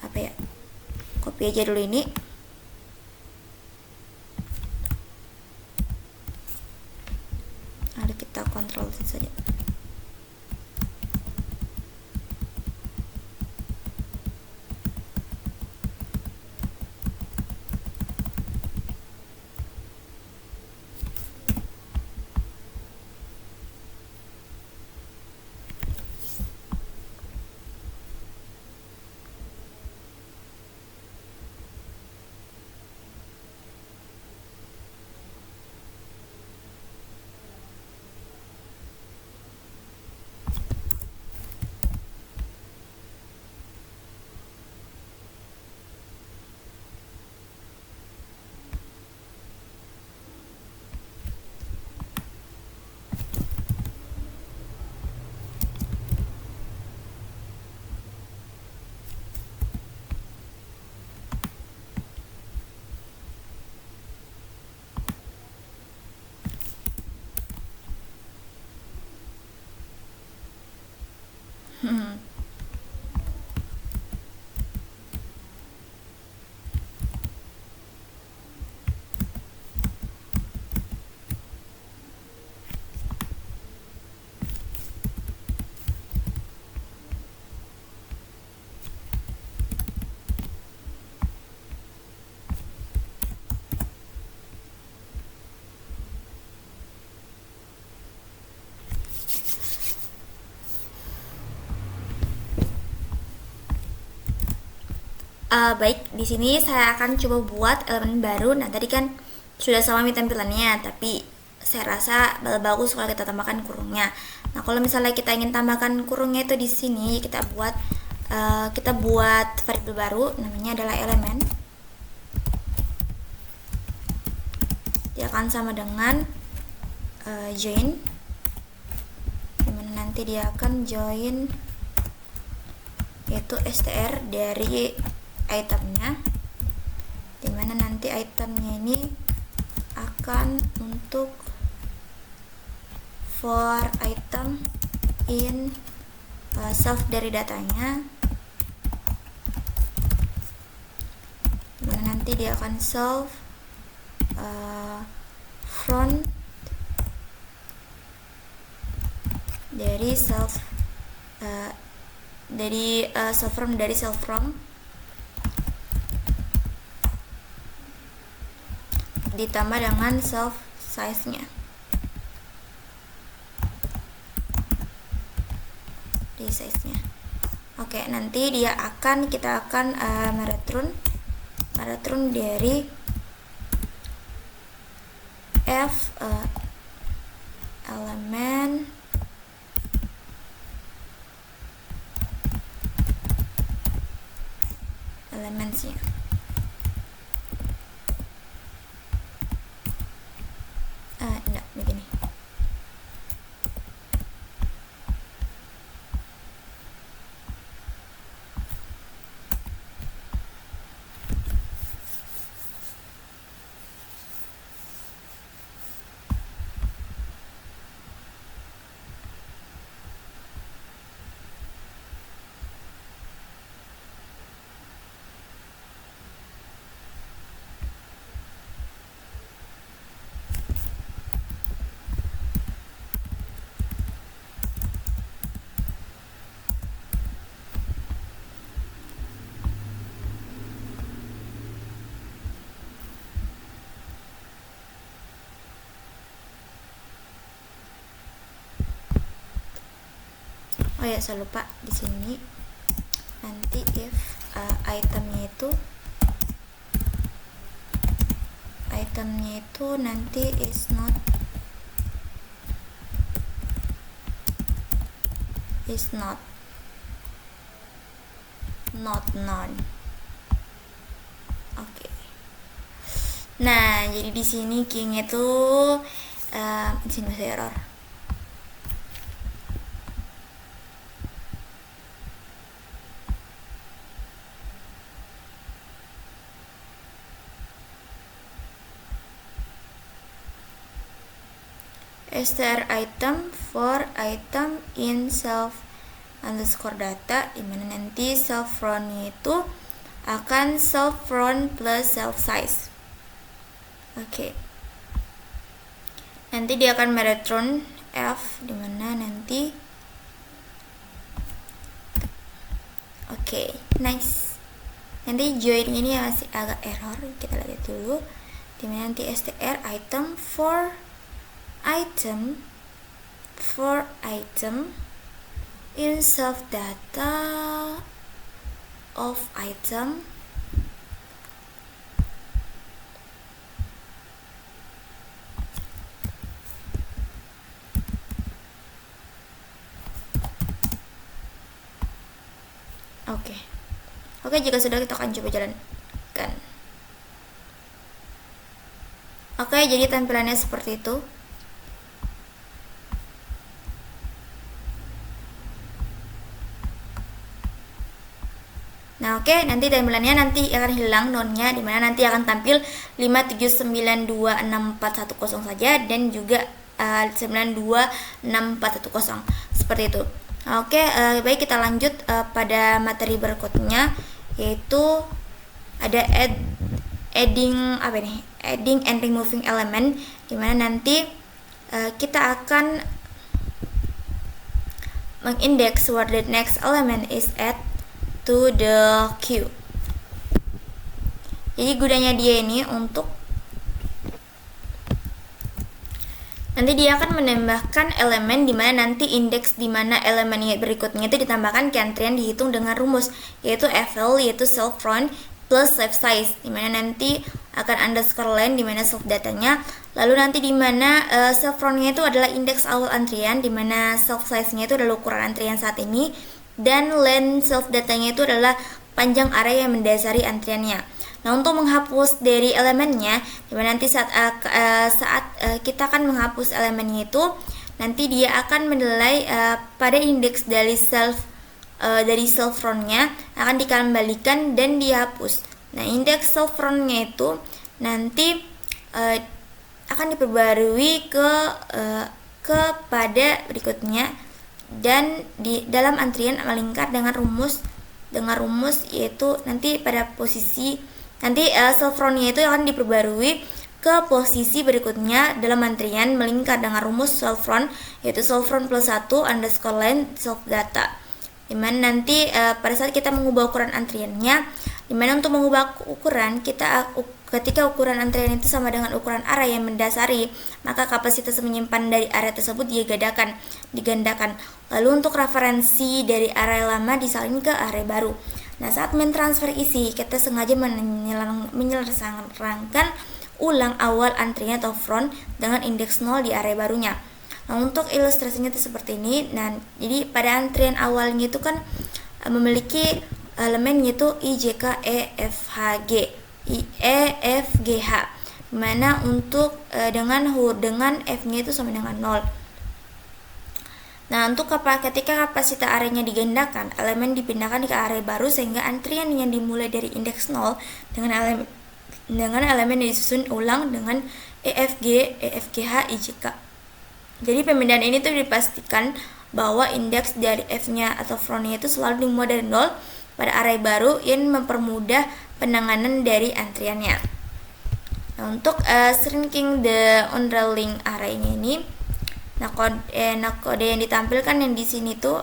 apa ya, copy aja dulu ini. Lalu kita kontrol saja. Baik, di sini saya akan coba buat elemen baru. Nah, tadi kan sudah sama tampilannya, tapi saya rasa bagus kalau kita tambahkan kurungnya. Nah, kalau misalnya kita ingin tambahkan kurungnya itu di sini, kita buat variabel baru, namanya adalah elemen. Dia akan sama dengan join, dimana nanti dia akan join yaitu str dari itemnya, dimana nanti itemnya ini akan untuk for item in self dari datanya, dimana nanti dia akan self front dari self from ditambah dengan self size-nya di size-nya. Oke, nanti kita akan mereturn dari f elemen elementsnya. Enggak, begini. Oh ya, saya lupa di sini nanti if itemnya itu nanti is not none. Oke. Nah, jadi di sini king itu di sini masih error. str item for item in self underscore data, dimana nanti self round itu akan self round plus self size. Oke. Nanti dia akan mereturn f, dimana nanti nice. Nanti join ini masih agak error, kita lihat dulu. Dimana nanti str item for item in self data of item Oke, jika sudah kita akan coba jalankan. Oke, jadi tampilannya seperti itu. Nah, nanti tampilannya nanti akan hilang nonnya, dimana nanti akan tampil 5792641 saja dan juga 926410 seperti itu. Oke, baik, kita lanjut pada materi berikutnya, yaitu ada adding and removing element, dimana nanti kita add mengindeks where the next element is add to the queue. Jadi gunanya dia ini untuk nanti dia akan menambahkan elemen di mana nanti indeks di mana elemen berikutnya itu ditambahkan ke antrian dihitung dengan rumus, yaitu FL, yaitu self round plus self size, di mana nanti akan underscore len di mana self datanya, lalu nanti di mana self roundnya itu adalah indeks awal antrian, di mana self size-nya itu adalah ukuran antrian saat ini, dan len self datanya itu adalah panjang array yang mendasari antriannya. Nah, untuk menghapus dari elemennya, dimana nanti saat kita akan menghapus elemennya itu, nanti dia akan menilai pada indeks dari self roundnya akan dikembalikan dan dihapus. Nah, indeks self roundnya itu nanti akan diperbarui kepada berikutnya, dan di dalam antrian melingkar dengan rumus yaitu nanti pada posisi self roundnya itu akan diperbarui ke posisi berikutnya dalam antrian melingkar dengan rumus self round, yaitu self round plus 1 underscore len self data, dimana nanti pada saat kita mengubah ukuran antriannya, dimana untuk mengubah ukuran ketika ukuran antrian itu sama dengan ukuran array yang mendasari, maka kapasitas menyimpan dari array tersebut digandakan. Lalu untuk referensi dari array lama disalin ke array baru. Nah, saat mentransfer isi, kita sengaja menyelesaikan ulang awal antrian atau front dengan indeks 0 di array barunya. Nah, untuk ilustrasinya itu seperti ini. Nah, jadi pada antrian awalnya itu kan memiliki elemen yaitu I, J, K, E, F, H, G, mana untuk dengan F-nya itu sama dengan 0. Nah, untuk ketika kapasitas arraynya digandakan, elemen dipindahkan ke array baru sehingga antrian yang dimulai dari indeks 0 dengan elemen disusun ulang dengan EFG, EFGH, IJK. Jadi pemindahan ini tuh dipastikan bahwa indeks dari F-nya atau front-nya itu selalu dimulai dari 0 pada array baru yang mempermudah penanganan dari antriannya. Nah, untuk shrinking the underlying array-nya ini, Nah, kode yang ditampilkan yang di sini tuh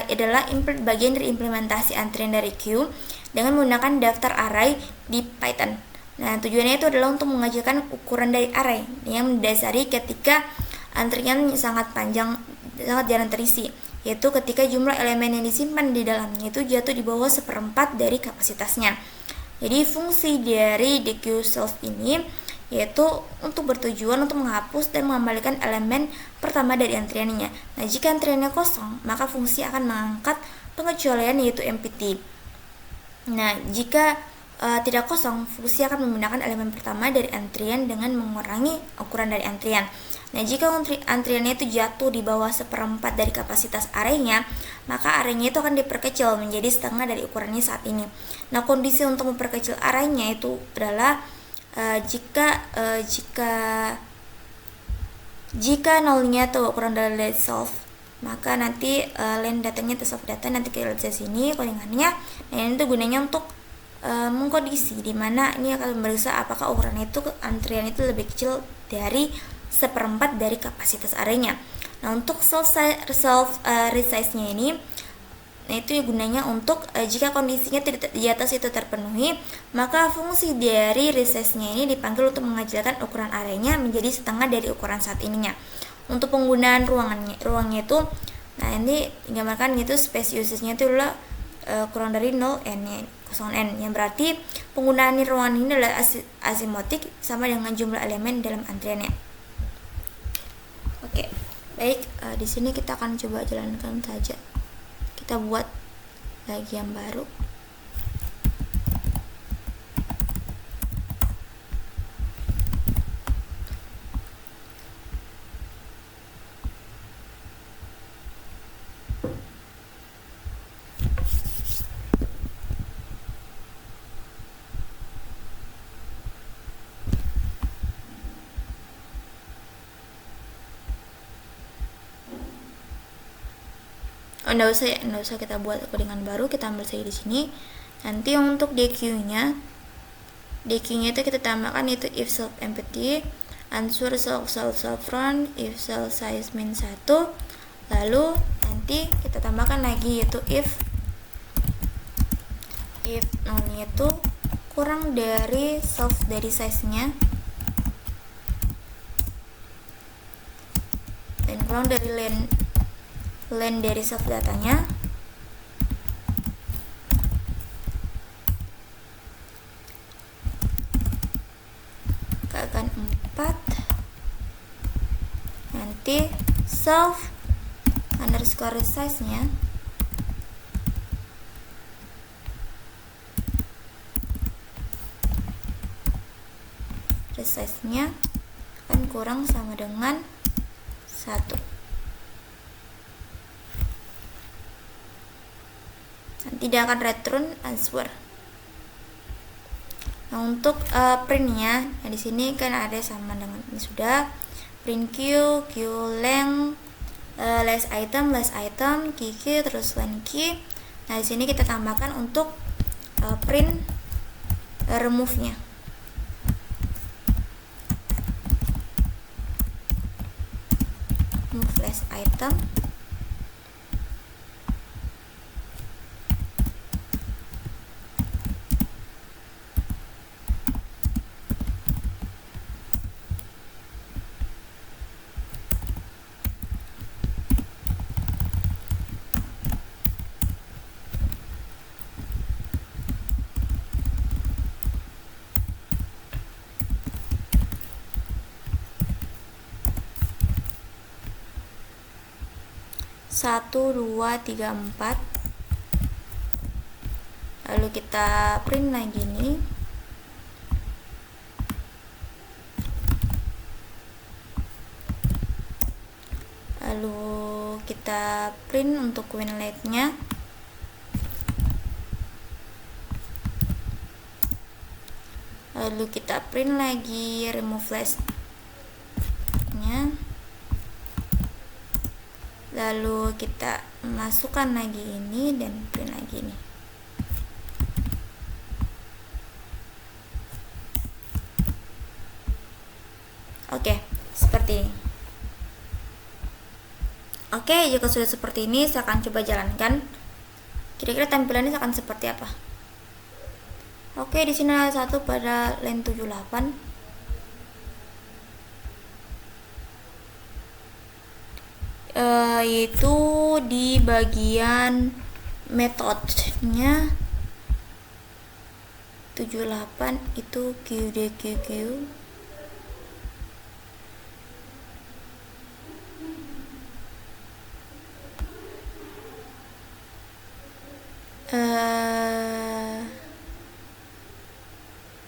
adalah bagian dari implementasi antrian dari queue dengan menggunakan daftar array di Python. Nah, tujuannya itu adalah untuk mengajarkan ukuran dari array yang mendasari ketika antrian sangat panjang, sangat jarang terisi. yaitu ketika jumlah elemen yang disimpan di dalamnya itu jatuh di bawah 1/4 dari kapasitasnya. Jadi fungsi dari dequeue self ini yaitu untuk bertujuan untuk menghapus dan mengembalikan elemen pertama dari antriannya. Nah, jika antriannya kosong, maka fungsi akan mengangkat pengecualian yaitu empty. Nah, jika tidak kosong, fungsi akan memindahkan elemen pertama dari antrian dengan mengurangi ukuran dari antrian. Nah, jika antriannya itu jatuh di bawah 1/4 dari kapasitas arraynya, maka arraynya itu akan diperkecil menjadi setengah dari ukurannya saat ini. Nah, kondisi untuk memperkecil arraynya itu adalah jika nolnya itu ukuran dari let self, maka nanti len datanya itu self data nanti kita lihat di sini codingannya. Nah, ini tuh gunanya untuk mengkondisi di mana ini akan memeriksa apakah ukuran itu antrian itu lebih kecil dari 1/4 dari kapasitas arraynya. Nah, untuk self resize-nya ini, nah itu gunanya untuk jika kondisinya di atas itu terpenuhi, maka fungsi dari resize-nya ini dipanggil untuk mengecilkan ukuran arraynya menjadi setengah dari ukuran saat ininya. Untuk penggunaan ruangnya itu, nah ini digambarkan gitu, space usage-nya itu adalah kurang dari 0 n, kosong n, yang berarti penggunaan ruangan ini adalah asimotrik sama dengan jumlah elemen dalam antriannya. Oke, baik, di sini kita akan coba jalankan saja. Kita buat lagi yang baru. Nggak usah kita buat codingan baru, kita ambil saja di sini. Nanti untuk dequeue-nya itu kita tambahkan itu if self empty, answer self front, if cell size min 1, lalu nanti kita tambahkan lagi yaitu if nolnya itu kurang dari self dari size-nya dan kurang dari len dari self datanya, akan 4, nanti self underscore resize nya akan kurang sama dengan 1. Tidak akan return answer. Nah, untuk printnya, nah di sini kan ada sama dengan ini sudah print q length, last item, key terus line key. Nah, di sini kita tambahkan untuk print remove-nya. Move last item. Satu, 2, 3, 4. Lalu kita print lagi nih. Lalu kita print untuk winlet-nya. Lalu kita print lagi remove flash-nya. Lalu kita masukkan lagi ini dan print lagi ini. Oke, seperti ini. Oke, jika sudah seperti ini, saya akan coba jalankan. Kira-kira tampilannya akan seperti apa? Oke, di sini ada satu pada line 78. yaitu di bagian metodenya 78 itu QDQQ.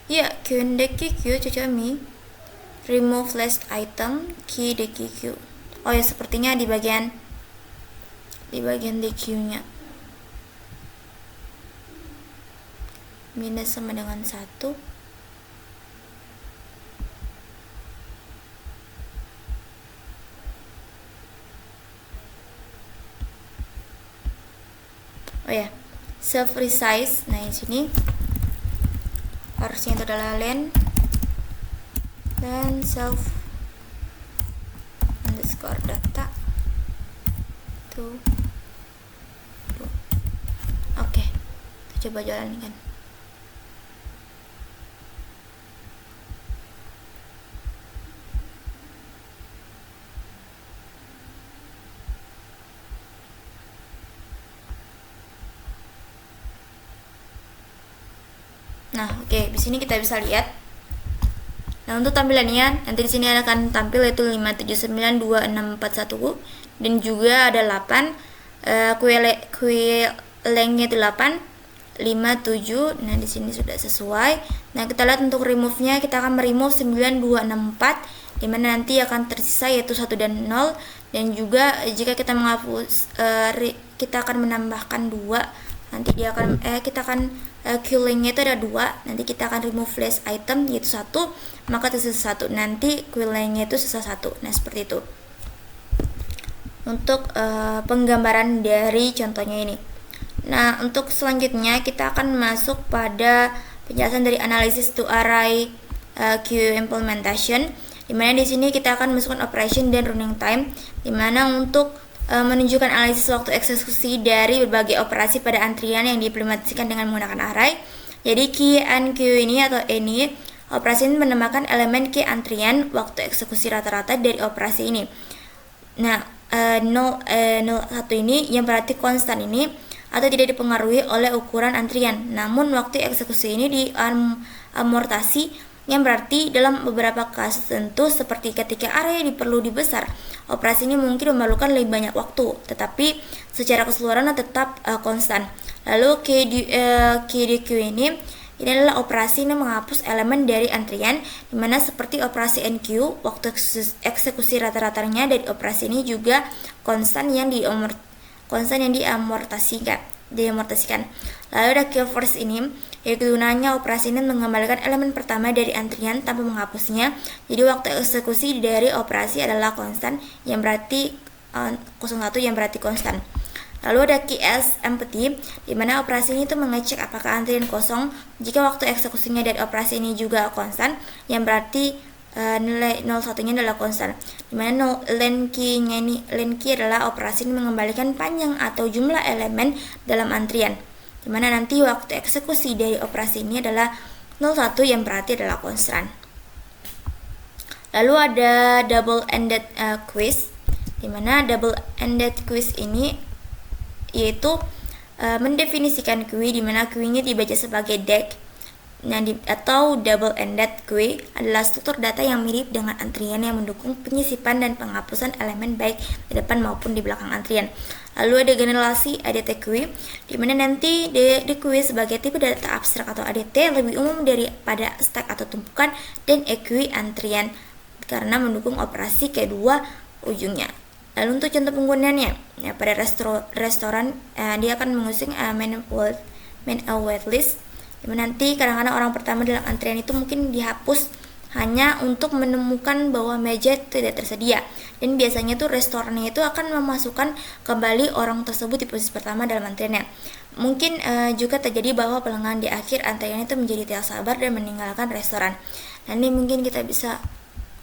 Ya, QDQQ Cocomi remove list item QDQQ. Oh ya, sepertinya di bagian DQ-nya minus sama dengan 1. Oh ya, self resize. Nah, di sini harusnya itu adalah len dan self underscore data tuh. Oke, kita coba jalankan. Nah, oke, di sini kita bisa lihat. Nah, untuk tampilannya nanti di sini akan tampil yaitu 5792641 dan juga ada 8 lengthnya itu 8 57. Nah, di sini sudah sesuai. Nah, kita lihat untuk remove-nya, kita akan meremove 9264 di mana nanti akan tersisa yaitu 1 dan 0, dan juga jika kita menghapus kita akan menambahkan 2. Nanti dia akan kita akan queuing-nya itu ada 2. Nanti kita akan remove list item yaitu 1, maka tersisa 1. Nanti queuing-nya itu sisa 1. Nah, seperti itu. Untuk penggambaran dari contohnya ini. Nah, untuk selanjutnya kita akan masuk pada penjelasan dari analysis to array queue implementation, dimana di sini kita akan masukkan operation dan running time, dimana untuk menunjukkan analisis waktu eksekusi dari berbagai operasi pada antrian yang diimplementasikan dengan menggunakan array. Jadi key and queue ini atau ini operasi ini menambahkan elemen key antrian waktu eksekusi rata-rata dari operasi ini. Nah, 01 ini yang berarti konstan ini atau tidak dipengaruhi oleh ukuran antrian. Namun waktu eksekusi ini diamortasi, yang berarti dalam beberapa kasus tertentu seperti ketika area perlu dibesar, operasi ini mungkin memerlukan lebih banyak waktu, tetapi secara keseluruhan tetap konstan. Lalu KDQ ini adalah operasi yang menghapus elemen dari antrian, dimana seperti operasi NQ, waktu eksekusi rata-ratanya dari operasi ini juga konstan yang diamortasikan. Lalu ada kill first ini, yaitu gunanya operasi ini mengembalikan elemen pertama dari antrian tanpa menghapusnya. Jadi waktu eksekusi dari operasi adalah konstan, yang berarti 01 yang berarti konstan. Lalu ada key as empty, di mana operasi ini tuh mengecek apakah antrian kosong. Jika waktu eksekusinya dari operasi ini juga konstan, yang berarti nilai 01-nya adalah konstan. Dimana len key adalah operasi ini mengembalikan panjang atau jumlah elemen dalam antrian, dimana nanti waktu eksekusi dari operasi ini adalah 01 yang berarti adalah konstan. Lalu ada double-ended quiz, dimana double-ended quiz ini yaitu mendefinisikan queue, dimana queue-nya dibaca sebagai DEC. Nah, atau double-ended queue adalah struktur data yang mirip dengan antrian yang mendukung penyisipan dan penghapusan elemen baik di depan maupun di belakang antrian. Lalu ada generasi ADT queue, di mana nanti DD queue sebagai tipe data abstrak atau ADT lebih umum daripada stack atau tumpukan, dan EQ antrian karena mendukung operasi kedua ujungnya. Lalu untuk contoh penggunaannya, ya, pada restoran dia akan mengusung main waitlist, dimana nanti kadang-kadang orang pertama dalam antrian itu mungkin dihapus hanya untuk menemukan bahwa meja tidak tersedia, dan biasanya tuh restorannya itu akan memasukkan kembali orang tersebut di posisi pertama dalam antriannya. Mungkin juga terjadi bahwa pelanggan di akhir antrian itu menjadi tidak sabar dan meninggalkan restoran. Nah, ini mungkin kita bisa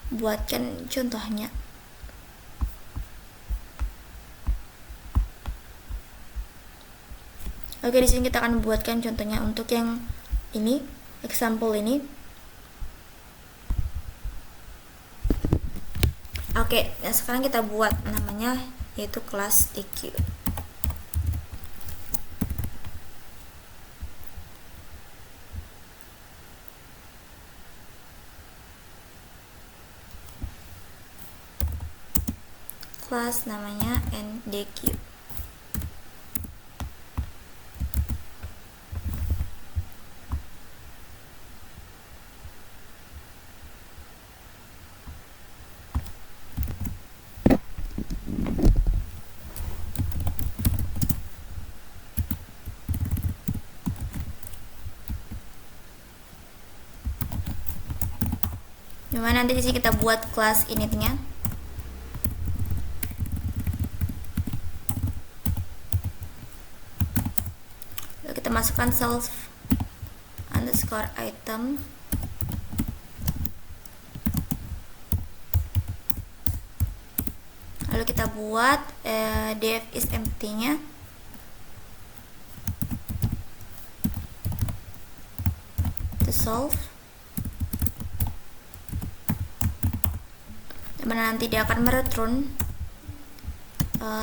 buatkan contohnya. Oke, di sini kita akan buatkan contohnya untuk yang ini, example ini. Oke, nah sekarang kita buat namanya yaitu kelas DQ. Kelas namanya NDQ. Dimana nanti di sini kita buat kelas initnya. Lalu kita masukkan self underscore item. Lalu kita buat def is empty-nya. To solve. Dimana nanti dia akan mereturn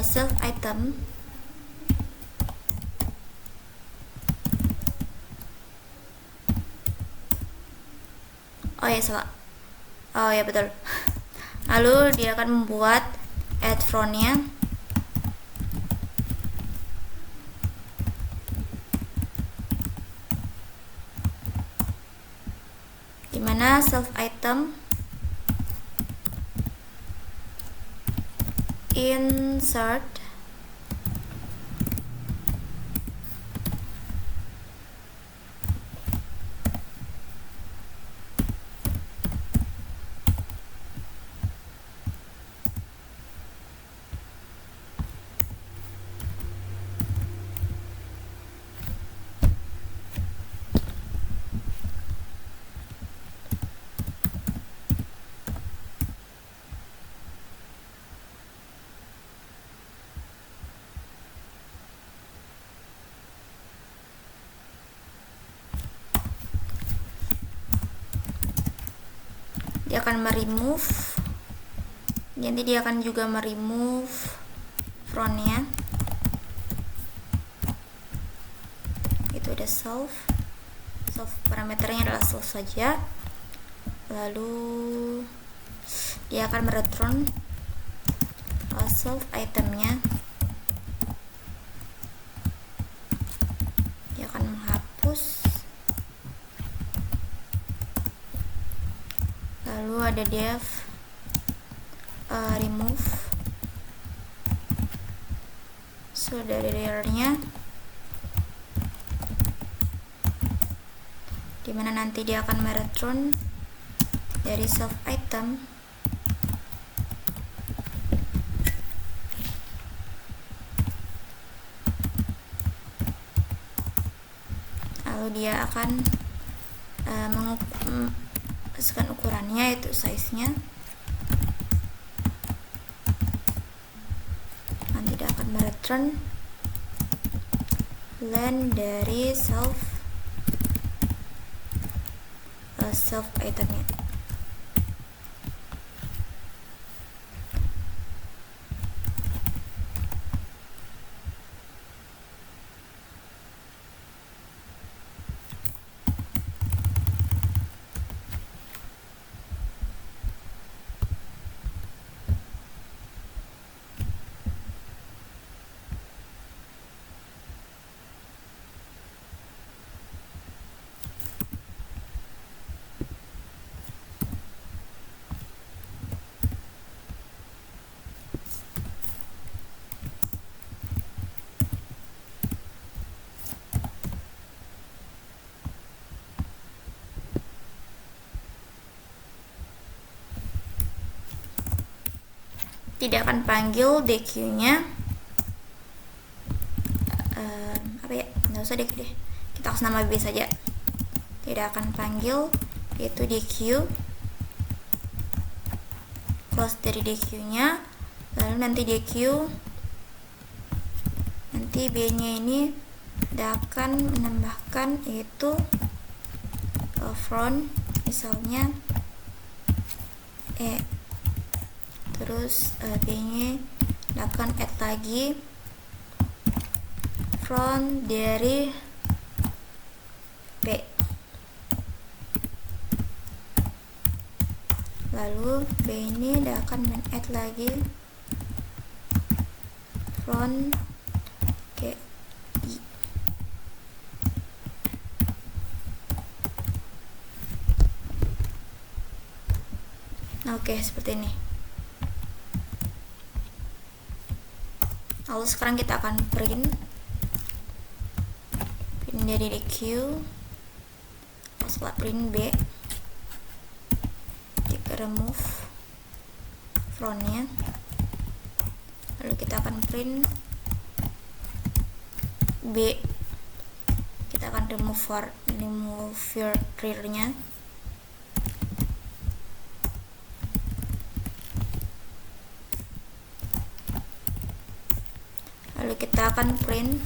self item. Oh ya salah. Oh ya betul. Lalu dia akan membuat add front-nya. Dimana self item insert dia akan meremove. Nanti dia akan juga meremove frontnya. Itu ada self parameternya adalah self saja. Lalu dia akan mereturn self itemnya. Dia akan menghapus. Lalu ada def remove. So dari layernya, dimana nanti dia akan mereturn dari self item. Lalu dia akan masukkan ukurannya, yaitu size-nya. Nanti dia akan mereturn length dari self itemnya. Tidak akan panggil DQ-nya. Apa ya? Nggak usah DQ deh. Kita kasih nama B saja. Tidak akan panggil, yaitu DQ. Close dari DQ-nya. Lalu nanti DQ, nanti B-nya ini tidak akan menambahkan, yaitu front, misalnya terus B-nya akan add lagi front dari B, lalu B ini akan men-add lagi front ke I. Nah, oke, seperti ini. Lalu sekarang kita akan print dari DQ, setelah print B, kita remove frontnya, lalu kita akan print B, kita akan remove your rear-nya, lalu kita akan print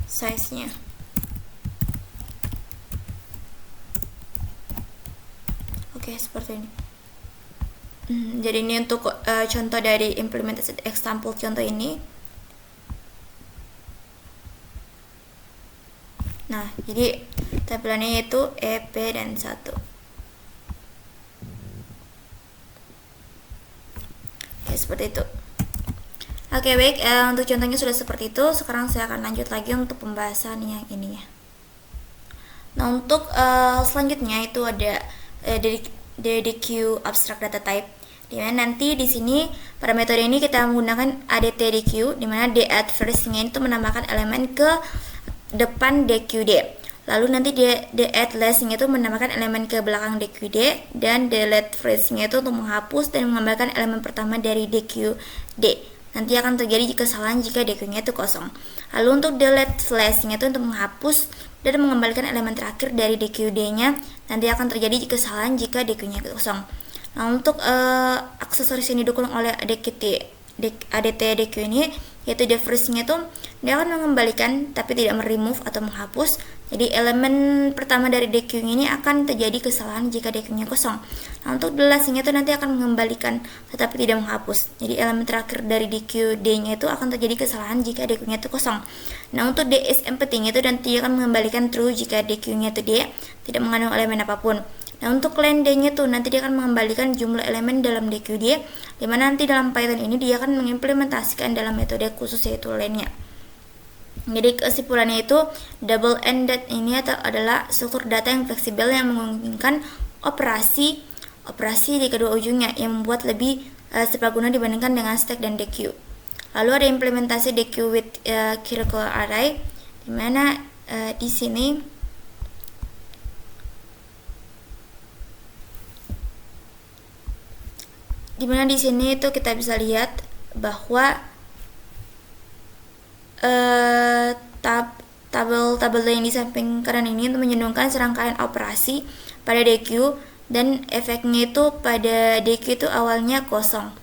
size-nya. Oke, seperti ini. Jadi ini untuk contoh dari implementasi example contoh ini. Nah, jadi tampilannya yaitu E, P, dan 1. Oke, seperti itu. Oke, baik, untuk contohnya sudah seperti itu. Sekarang saya akan lanjut lagi untuk pembahasan yang ininya. Nah, untuk selanjutnya itu ada DDQ abstract data type, dimana nanti di sini pada metode ini kita menggunakan ADTDQ, dimana D at first-nya itu menambahkan elemen ke depan DQD, lalu nanti D at last-nya itu menambahkan elemen ke belakang DQD, dan D let first-nya itu untuk menghapus dan mengembalikan elemen pertama dari DQD. Nanti akan terjadi kesalahan jika DQ-nya itu kosong. Lalu untuk delete flash-nya itu untuk menghapus dan mengembalikan elemen terakhir dari DQD-nya. Nanti akan terjadi kesalahan jika DQ-nya kosong. Nah, untuk aksesoris yang didukung oleh ADT-DQ ini, yaitu the first-nya itu dia akan mengembalikan tapi tidak meremove atau menghapus. Jadi elemen pertama dari DQ ini akan terjadi kesalahan jika DQ-nya kosong. Nah, untuk the last-nya itu nanti akan mengembalikan tetapi tidak menghapus. Jadi elemen terakhir dari DQD-nya itu akan terjadi kesalahan jika DQ-nya itu kosong. Nah, untuk the is empty-nya itu nanti akan mengembalikan true jika DQ-nya itu D tidak mengandung elemen apapun. Nah, untuk length-nya itu nanti dia akan mengembalikan jumlah elemen dalam DQD, dimana nanti dalam Python ini dia akan mengimplementasikan dalam metode khusus yaitu length-nya. Jadi kesimpulannya itu double-ended ini adalah struktur data yang fleksibel yang memungkinkan operasi di kedua ujungnya yang membuat lebih serbaguna dibandingkan dengan stack dan DQ. Lalu ada implementasi DQ with curricular array, dimana di sini itu kita bisa lihat bahwa tabel yang di samping kanan ini untuk mencantumkan serangkaian operasi pada DQ, dan efeknya itu pada DQ itu awalnya kosong.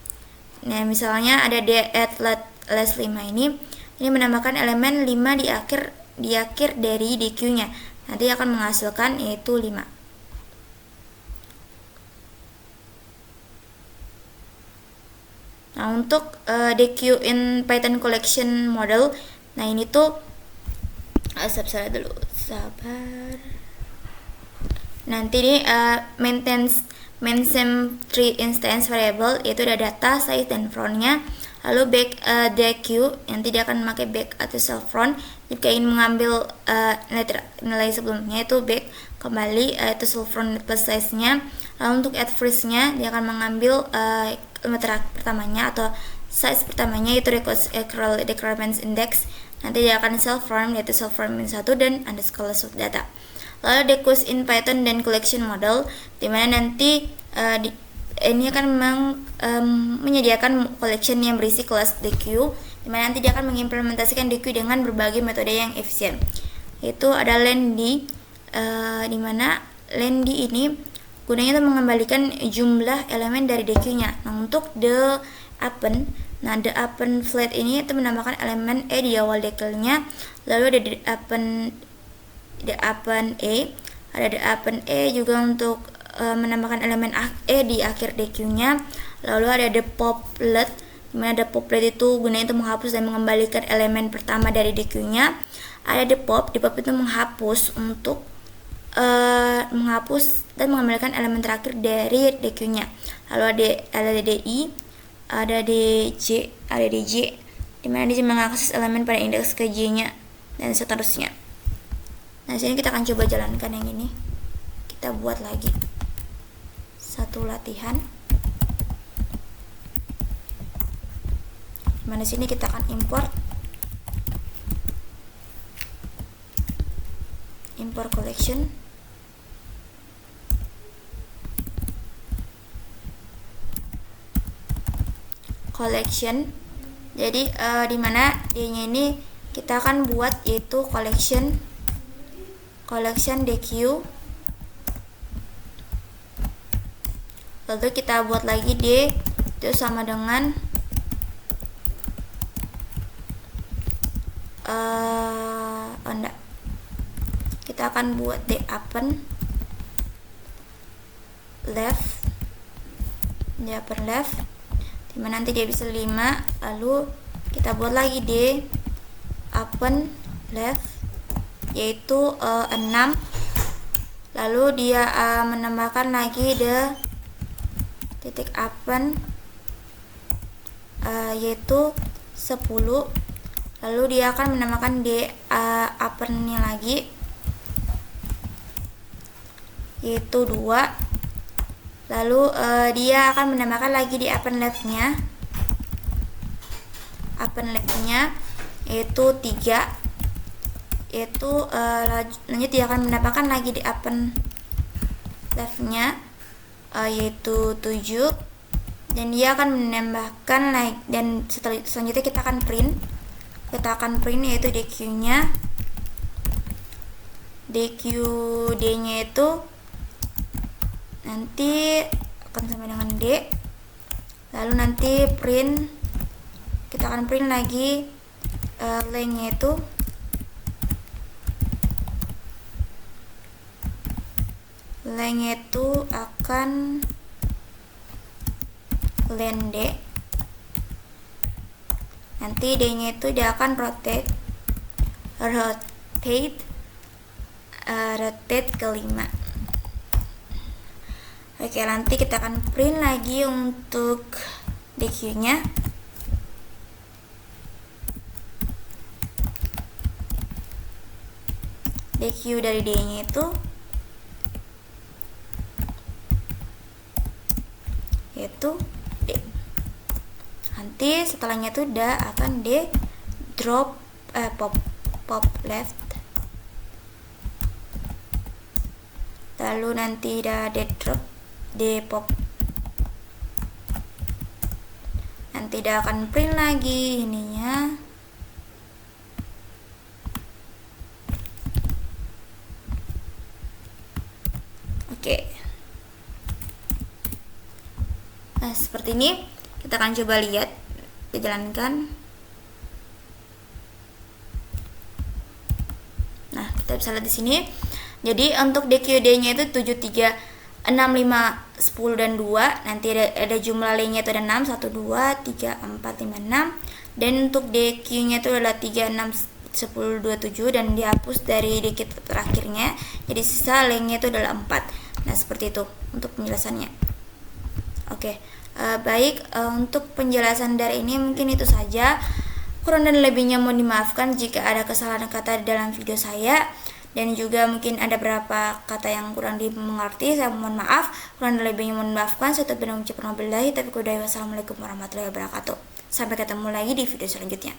Nah, misalnya ada D at last 5 ini menambahkan elemen 5 di akhir dari DQ-nya. Nanti akan menghasilkan yaitu 5. Nah, untuk DQ in Python collection model, nah ini tuh sabar dulu. Nanti ini maintain 3 instance variable, yaitu ada data, size, dan front-nya. Lalu back DQ, nanti dia akan memakai back atau self front. Jika ingin mengambil nilai sebelumnya itu back kembali itu self front plus size-nya. Lalu untuk at first-nya dia akan mengambil pertamanya atau size pertamanya yaitu requirements index. Nanti dia akan self form yaitu self form 1 dan underscore list data. Lalu DQs in Python dan collection model, dimana nanti ini akan menyediakan collection yang berisi kelas DQ, dimana nanti dia akan mengimplementasikan DQ dengan berbagai metode yang efisien. Yaitu ada length, dimana length ini gunanya itu mengembalikan jumlah elemen dari DQ-nya. Nah, untuk the append flat ini itu menambahkan elemen E di awal DQ-nya. Lalu ada the append E, ada the append E juga untuk menambahkan elemen E di akhir DQ-nya. Lalu ada the poplet, dimana the poplet itu gunanya itu menghapus dan mengembalikan elemen pertama dari DQ-nya. Ada the pop itu menghapus untuk menghapus dan mengembalikan elemen terakhir dari DQ-nya. Lalu ada DI, ada DJ, ada DJ, dimana DJ mengakses elemen pada indeks ke J-nya dan seterusnya. Nah, sini kita akan coba jalankan yang ini. Kita buat lagi satu latihan. Dimana sini kita akan import collection. Jadi dimana D-nya ini kita akan buat yaitu collection DQ. Lalu kita buat lagi D itu sama dengan kita akan buat D upper left, dimana nanti dia bisa 5. Lalu kita buat lagi D upper left yaitu 6. Lalu dia menambahkan lagi the titik upper yaitu 10. Lalu dia akan menambahkan D upper-nya lagi yaitu 2. Lalu dia akan menambahkan lagi di upper left-nya yaitu 3. Lanjut dia akan menambahkan lagi di upper left-nya yaitu 7, dan dia akan menambahkan lagi, dan selanjutnya kita akan print yaitu DQ-nya. DQ-D-nya itu nanti akan sama dengan D. Lalu nanti kita akan print lagi length-nya itu akan length D. Nanti D-nya itu dia akan rotate ke 5. Oke, nanti kita akan print lagi untuk DQ-nya. DQ dari D-nya itu yaitu D. Nanti setelahnya itu udah akan D drop pop left. Lalu nanti udah D drop D pop. Nanti udah akan print lagi ininya. Oke. Nah, seperti ini kita akan coba lihat, kita jalankan. Nah, kita bisa lihat di sini. Jadi untuk DQD-nya itu 7, 3, 6, 5, 10 dan 2. Nanti ada jumlah lainnya itu ada 6, 1, 2, 3, 4, 5, 6. Dan untuk DQ-nya itu adalah 3, 6, 10, 2, 7 dan dihapus dari DQ terakhirnya. Jadi sisa lainnya itu adalah 4. Nah, seperti itu untuk penjelasannya. Oke. Baik, untuk penjelasan dari ini mungkin itu saja. Kurang dan lebihnya mohon dimaafkan jika ada kesalahan kata di dalam video saya, dan juga mungkin ada beberapa kata yang kurang dimengerti. Saya mohon maaf. Kurang dan lebihnya mohon dimaafkan. Saya tutup dengan ucapan wabillahi taufiq wal hidayah. Wassalamualaikum warahmatullahi wabarakatuh. Sampai ketemu lagi di video selanjutnya.